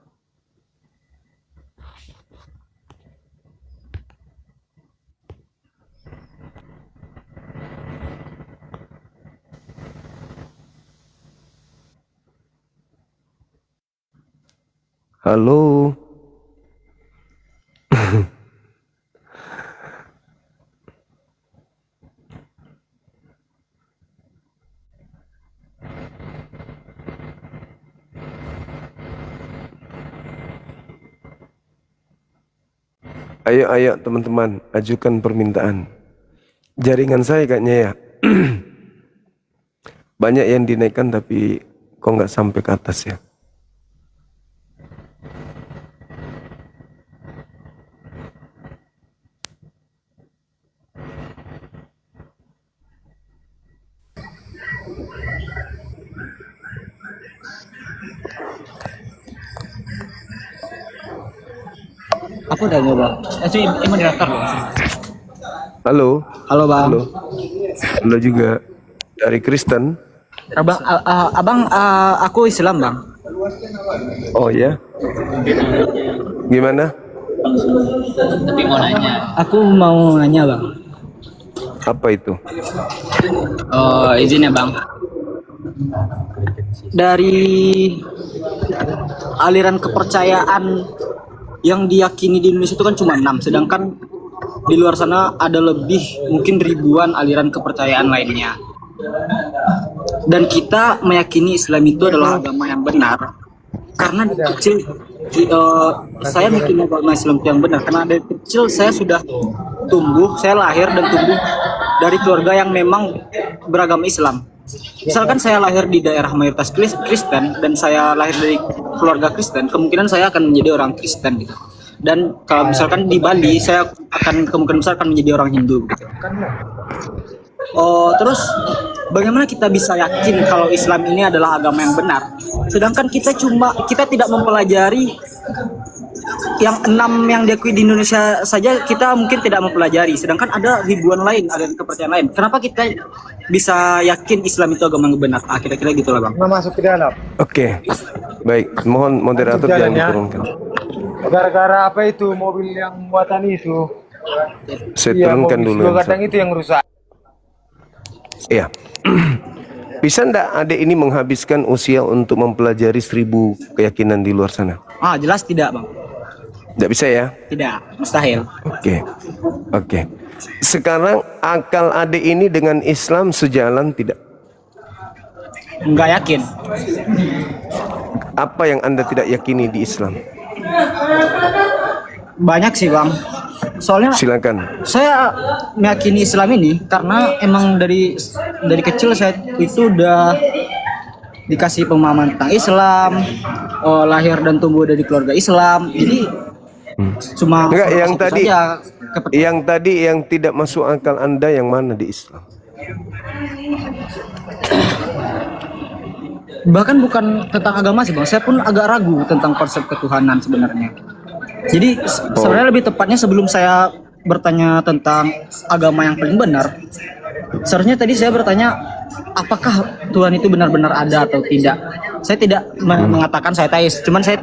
Halo. Ayo teman-teman, ajukan permintaan. Jaringan saya kayaknya ya. Banyak yang dinaikkan tapi kok nggak sampai ke atas ya.
Aku udah nyoba. Itu moderator loh.
Halo.
Halo bang.
Halo juga. Dari Kristen.
Abang, aku Islam bang.
Oh ya. Gimana?
Tapi mau nanya.
Aku mau nanya bang.
Apa itu?
Oh izin ya bang. Dari aliran kepercayaan yang diyakini di Indonesia itu kan cuma 6, sedangkan di luar sana ada lebih mungkin ribuan aliran kepercayaan lainnya. Dan kita meyakini Islam itu adalah agama yang benar karena dari kecil saya meyakini agama Islam itu yang benar karena dari kecil saya sudah saya lahir dan tumbuh dari keluarga yang memang beragama Islam. Misalkan saya lahir di daerah mayoritas Kristen dan saya lahir dari keluarga Kristen, kemungkinan saya akan menjadi orang Kristen gitu. Dan kalau misalkan di Bali, saya akan kemungkinan besar akan menjadi orang Hindu gitu. Oh, terus bagaimana kita bisa yakin kalau Islam ini adalah agama yang benar? Sedangkan kita tidak mempelajari yang 6 yang diakui di Indonesia saja kita mungkin tidak mempelajari. Sedangkan ada ribuan lain, ada kepercayaan lain. Kenapa kita bisa yakin Islam itu agama yang benar? Ah, kira-kira gitulah bang.
Masuk ke dalam.
Oke. Baik, mohon moderator
Jalan
jangan
ya.
diturunkan.
Gara-gara apa itu mobil yang muatan itu?
Saya
Iya,
turunkan
mobil
dulu.
dua
yang
kadang itu yang rusak.
Iya. Bisa ndak adek ini menghabiskan usia untuk mempelajari 1000 keyakinan di luar sana?
Ah, jelas tidak bang.
Nggak bisa ya?
Tidak, mustahil.
Oke. Oke. Sekarang akal adek ini dengan Islam sejalan tidak?
Enggak yakin.
Apa yang Anda tidak yakini di Islam?
Banyak sih bang. Soalnya
Silakan.
saya meyakini Islam ini karena emang dari kecil saya itu udah dikasih pemahaman tentang Islam, lahir dan tumbuh dari keluarga Islam. Jadi cuma
Enggak, yang
itu
tadi
saja
yang tidak masuk akal Anda yang mana di Islam?
bahkan bukan tentang agama sih bang. Saya pun agak ragu tentang konsep ketuhanan sebenarnya. Jadi sebenarnya lebih tepatnya sebelum saya bertanya tentang agama yang paling benar, seharusnya tadi saya bertanya apakah Tuhan itu benar-benar ada atau tidak. Saya tidak mengatakan saya teis, cuman saya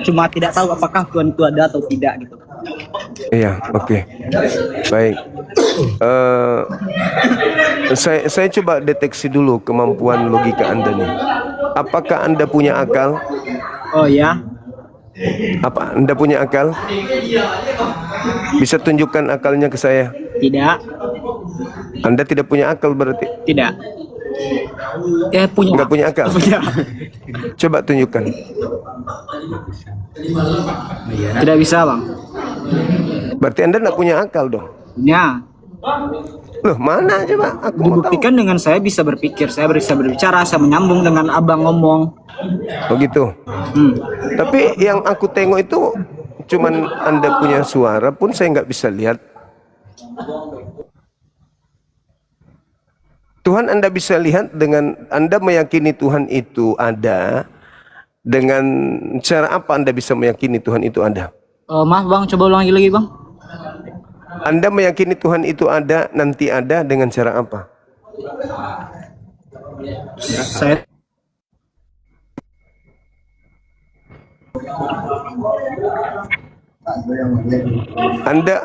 cuma tidak tahu apakah Tuhan itu ada atau tidak gitu.
Iya, oke. Baik. Saya coba deteksi dulu kemampuan logika Anda nih. Apakah Anda punya akal?
Oh ya,
Apa Anda punya akal? Bisa tunjukkan akalnya ke saya.
tidak,
Anda tidak punya akal berarti?
tidak. Ya punya.
Enggak punya akal?
Punya.
Coba tunjukkan.
Tidak bisa bang.
Berarti Anda enggak punya akal dong.
Ya,
Loh, mana coba? Aku mau tahu.
dibuktikan dengan saya bisa berpikir, saya bisa berbicara, saya menyambung dengan abang ngomong.
Oh gitu. Tapi yang aku tengok itu cuman Anda punya suara pun saya nggak bisa lihat. Tuhan Anda bisa lihat dengan Anda meyakini Tuhan itu ada. Dengan cara apa Anda bisa meyakini Tuhan itu ada?
Maaf bang, coba ulangi lagi bang.
Anda meyakini Tuhan itu ada, nanti ada dengan cara apa?
Saya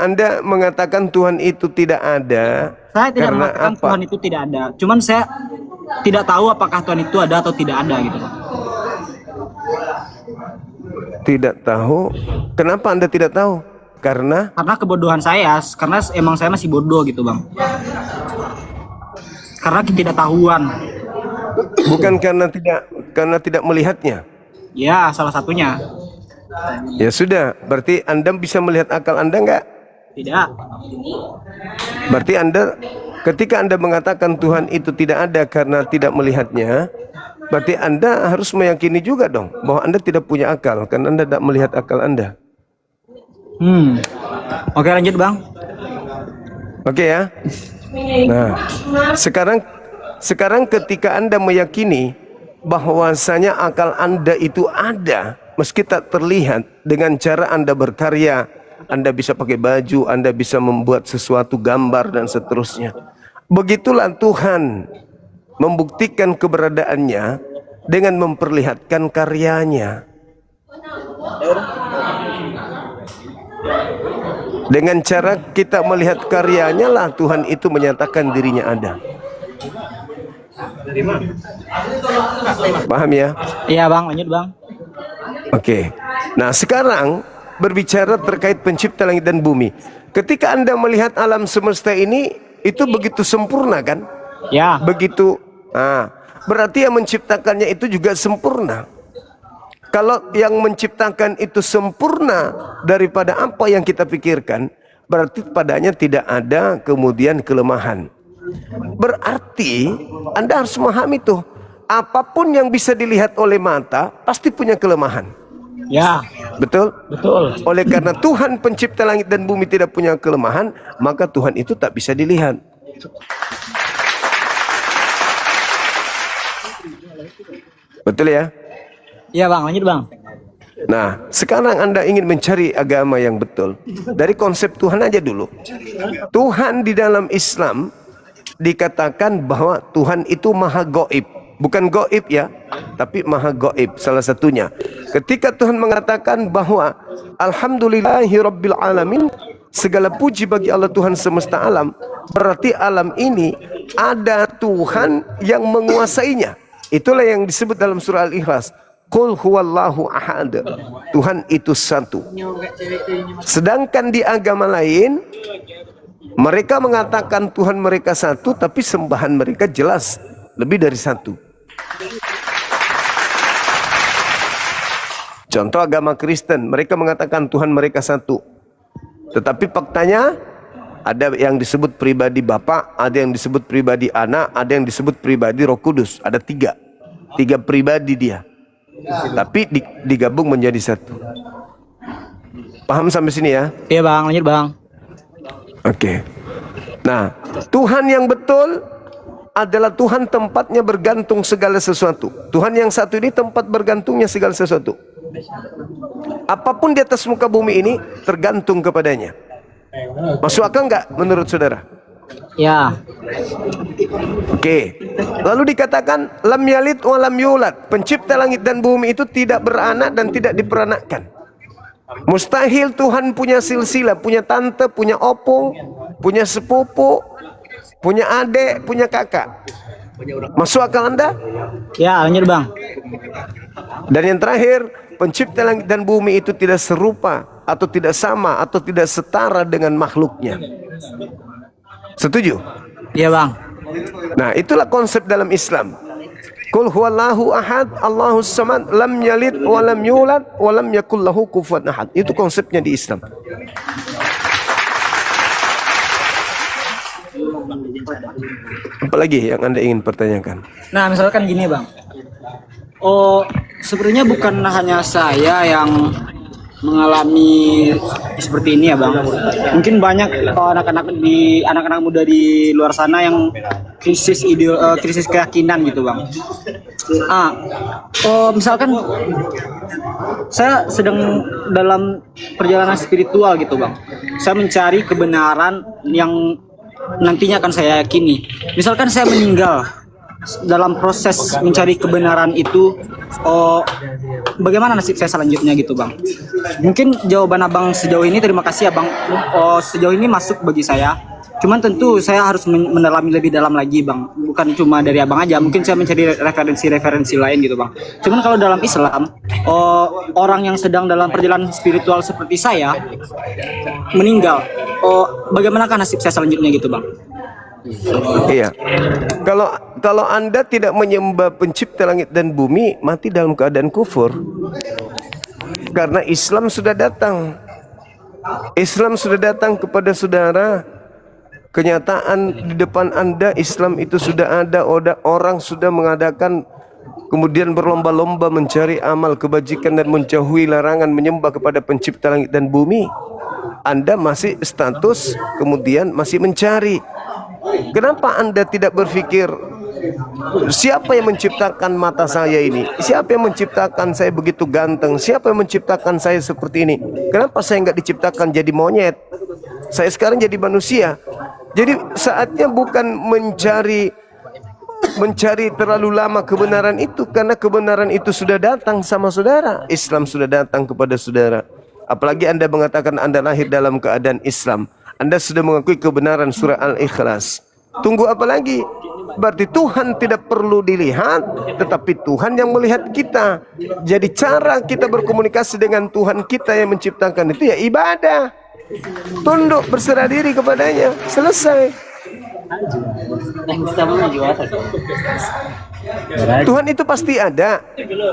Anda mengatakan Tuhan itu tidak ada.
tidak
karena
mengatakan
apa?
Tuhan itu tidak ada. Cuman saya tidak tahu apakah Tuhan itu ada atau tidak ada gitu. Bang.
Tidak tahu. Kenapa Anda tidak tahu? Karena
Kebodohan saya, karena emang saya masih bodoh gitu bang. Karena ketidaktahuan.
bukan karena tidak melihatnya.
Ya, salah satunya.
Ya sudah, berarti Anda bisa melihat akal Anda enggak?
Tidak.
Berarti Anda ketika Anda mengatakan Tuhan itu tidak ada karena tidak melihatnya, berarti Anda harus meyakini juga dong bahwa Anda tidak punya akal karena Anda tidak melihat akal Anda.
Oke, lanjut bang.
Oke ya. Nah, sekarang ketika Anda meyakini bahwasanya akal Anda itu ada meski tak terlihat, dengan cara Anda berkarya, Anda bisa pakai baju, Anda bisa membuat sesuatu gambar dan seterusnya. Begitulah Tuhan membuktikan keberadaannya dengan memperlihatkan karyanya. Dengan cara kita melihat karyanya lah Tuhan itu menyatakan dirinya ada. Paham ya?
Iya bang, lanjut bang.
Oke. Nah sekarang berbicara terkait pencipta langit dan bumi. Ketika Anda melihat alam semesta ini, itu begitu sempurna kan?
Ya.
Begitu. Nah, berarti yang menciptakannya itu juga sempurna. Kalau yang menciptakan itu sempurna daripada apa yang kita pikirkan, berarti padanya tidak ada kemudian kelemahan. Berarti Anda harus memahami tuh, apapun yang bisa dilihat oleh mata pasti punya kelemahan.
Ya.
Betul?
Betul.
Oleh karena Tuhan pencipta langit dan bumi tidak punya kelemahan, maka Tuhan itu tak bisa dilihat. Betul ya?
Iya bang, lanjut bang.
Nah, sekarang Anda ingin mencari agama yang betul. Dari konsep Tuhan aja dulu. Tuhan di dalam Islam dikatakan bahwa Tuhan itu maha gaib. Bukan gaib ya, tapi maha gaib salah satunya. Ketika Tuhan mengatakan bahwa Alhamdulillahirabbil alamin, segala puji bagi Allah Tuhan semesta alam, berarti alam ini ada Tuhan yang menguasainya. Itulah yang disebut dalam surah Al-Ikhlas. Qul huwallahu ahad. Tuhan itu satu. Sedangkan di agama lain mereka mengatakan Tuhan mereka satu, tapi sembahan mereka jelas lebih dari satu. Contoh agama Kristen, mereka mengatakan Tuhan mereka satu. Tetapi faktanya ada yang disebut pribadi Bapa, ada yang disebut pribadi Anak, ada yang disebut pribadi Roh Kudus. Ada tiga pribadi dia. Tapi digabung menjadi satu. Paham sampai sini ya?
Iya bang, lanjut bang.
Oke. Nah, Tuhan yang betul adalah Tuhan tempatnya bergantung segala sesuatu. Tuhan yang satu ini tempat bergantungnya segala sesuatu. Apapun di atas muka bumi ini tergantung kepadanya. Masuk akal nggak menurut saudara?
Ya.
Oke. Lalu dikatakan lam yalid wa lam yulad. Pencipta langit dan bumi itu tidak beranak dan tidak diperanakkan. Mustahil Tuhan punya silsilah, punya tante, punya opung, punya sepupu, punya adik, punya kakak. Masuk akal Anda?
Ya, lanjut bang.
Dan yang terakhir, pencipta langit dan bumi itu tidak serupa atau tidak sama atau tidak setara dengan makhluknya. Setuju?
Iya bang.
Nah, itulah konsep dalam Islam. Qul huwallahu ahad, Allahus samad, lam yalid wa lam yulad wa lam yakul lahu kufuwan ahad. Itu konsepnya di Islam. Apalagi yang Anda ingin pertanyakan?
Nah, misalkan gini bang. Oh, sebenarnya bukan hanya saya yang mengalami seperti ini ya bang. Mungkin banyak anak-anak muda di luar sana yang krisis krisis keyakinan gitu bang. Misalkan saya sedang dalam perjalanan spiritual gitu bang. Saya mencari kebenaran yang nantinya akan saya yakini. Misalkan saya meninggal dalam proses mencari kebenaran itu, bagaimana nasib saya selanjutnya gitu bang? Mungkin jawaban abang sejauh ini, terima kasih abang, sejauh ini masuk bagi saya. Cuman tentu saya harus mendalami lebih dalam lagi bang, bukan cuma dari abang aja. Mungkin saya mencari referensi lain gitu bang. Cuman kalau dalam Islam, orang yang sedang dalam perjalanan spiritual seperti saya meninggal, bagaimanakah nasib saya selanjutnya gitu bang?
Iya. Kalau Anda tidak menyembah pencipta langit dan bumi, mati dalam keadaan kufur. Karena Islam sudah datang. Islam sudah datang kepada saudara. Kenyataan di depan Anda, Islam itu sudah ada. Orang sudah mengadakan, kemudian berlomba-lomba mencari amal kebajikan dan menjauhi larangan menyembah kepada pencipta langit dan bumi. Anda masih status, kemudian masih mencari. Kenapa Anda tidak berpikir, siapa yang menciptakan mata saya ini? Siapa yang menciptakan saya begitu ganteng? Siapa yang menciptakan saya seperti ini? Kenapa saya nggak diciptakan jadi monyet? Saya sekarang jadi manusia. Jadi saatnya bukan mencari terlalu lama kebenaran itu, karena kebenaran itu sudah datang sama saudara. Islam sudah datang kepada saudara. Apalagi Anda mengatakan Anda lahir dalam keadaan Islam. Anda sudah mengakui kebenaran surah Al-Ikhlas. Tunggu apa lagi? Berarti Tuhan tidak perlu dilihat, tetapi Tuhan yang melihat kita. Jadi cara kita berkomunikasi dengan Tuhan kita yang menciptakan itu ya ibadah. Tunduk, berserah diri kepadanya. Selesai. Tuhan itu pasti ada.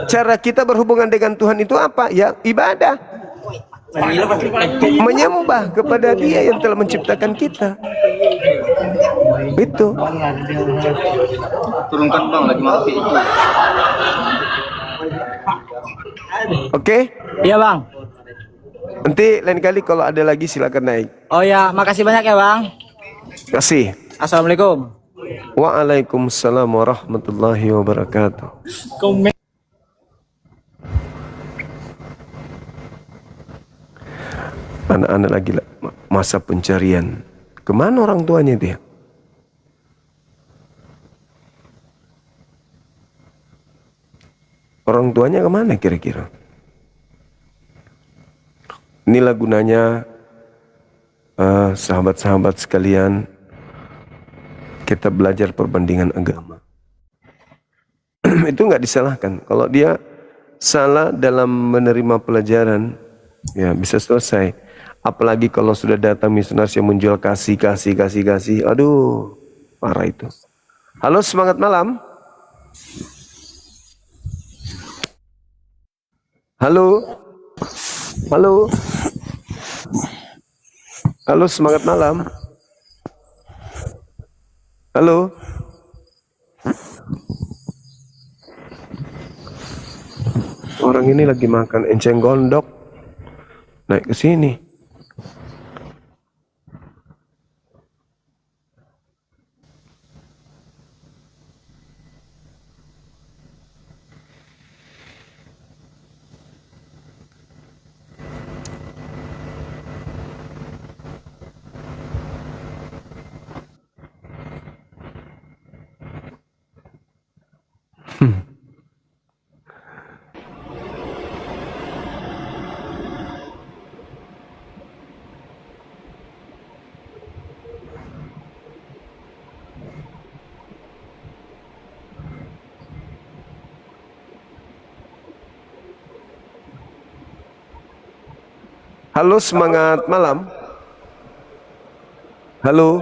Cara kita berhubungan dengan Tuhan itu apa? Ya ibadah. Menyembah kepada Dia yang telah menciptakan kita. Itu.
Turunkan bang lagi mati.
Oke?
Iya bang.
Nanti lain kali kalau ada lagi silakan naik.
Oh ya, makasih banyak ya bang.
Terima kasih.
Assalamualaikum.
Waalaikumsalam warahmatullahi wabarakatuh. Anak-anak lagi masa pencarian. Kemana orang tuanya dia? Orang tuanya kemana kira-kira? Inilah gunanya sahabat-sahabat sekalian, kita belajar perbandingan agama. Itu nggak disalahkan. Kalau dia salah dalam menerima pelajaran, ya bisa selesai. Apalagi kalau sudah datang misionaris yang menjual kasih. Aduh, parah itu. Halo, semangat malam. Halo. Halo. Halo, semangat malam. Halo. Orang ini lagi makan enceng gondok. Naik ke sini. Halo, semangat malam. Halo.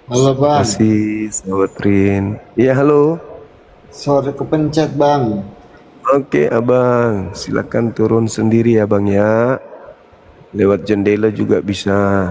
Halo bang,
Masih sahabat Rin. Iya, halo.
sore kepencet bang.
Oke, abang. Silakan turun sendiri ya, bang ya. Lewat jendela juga bisa.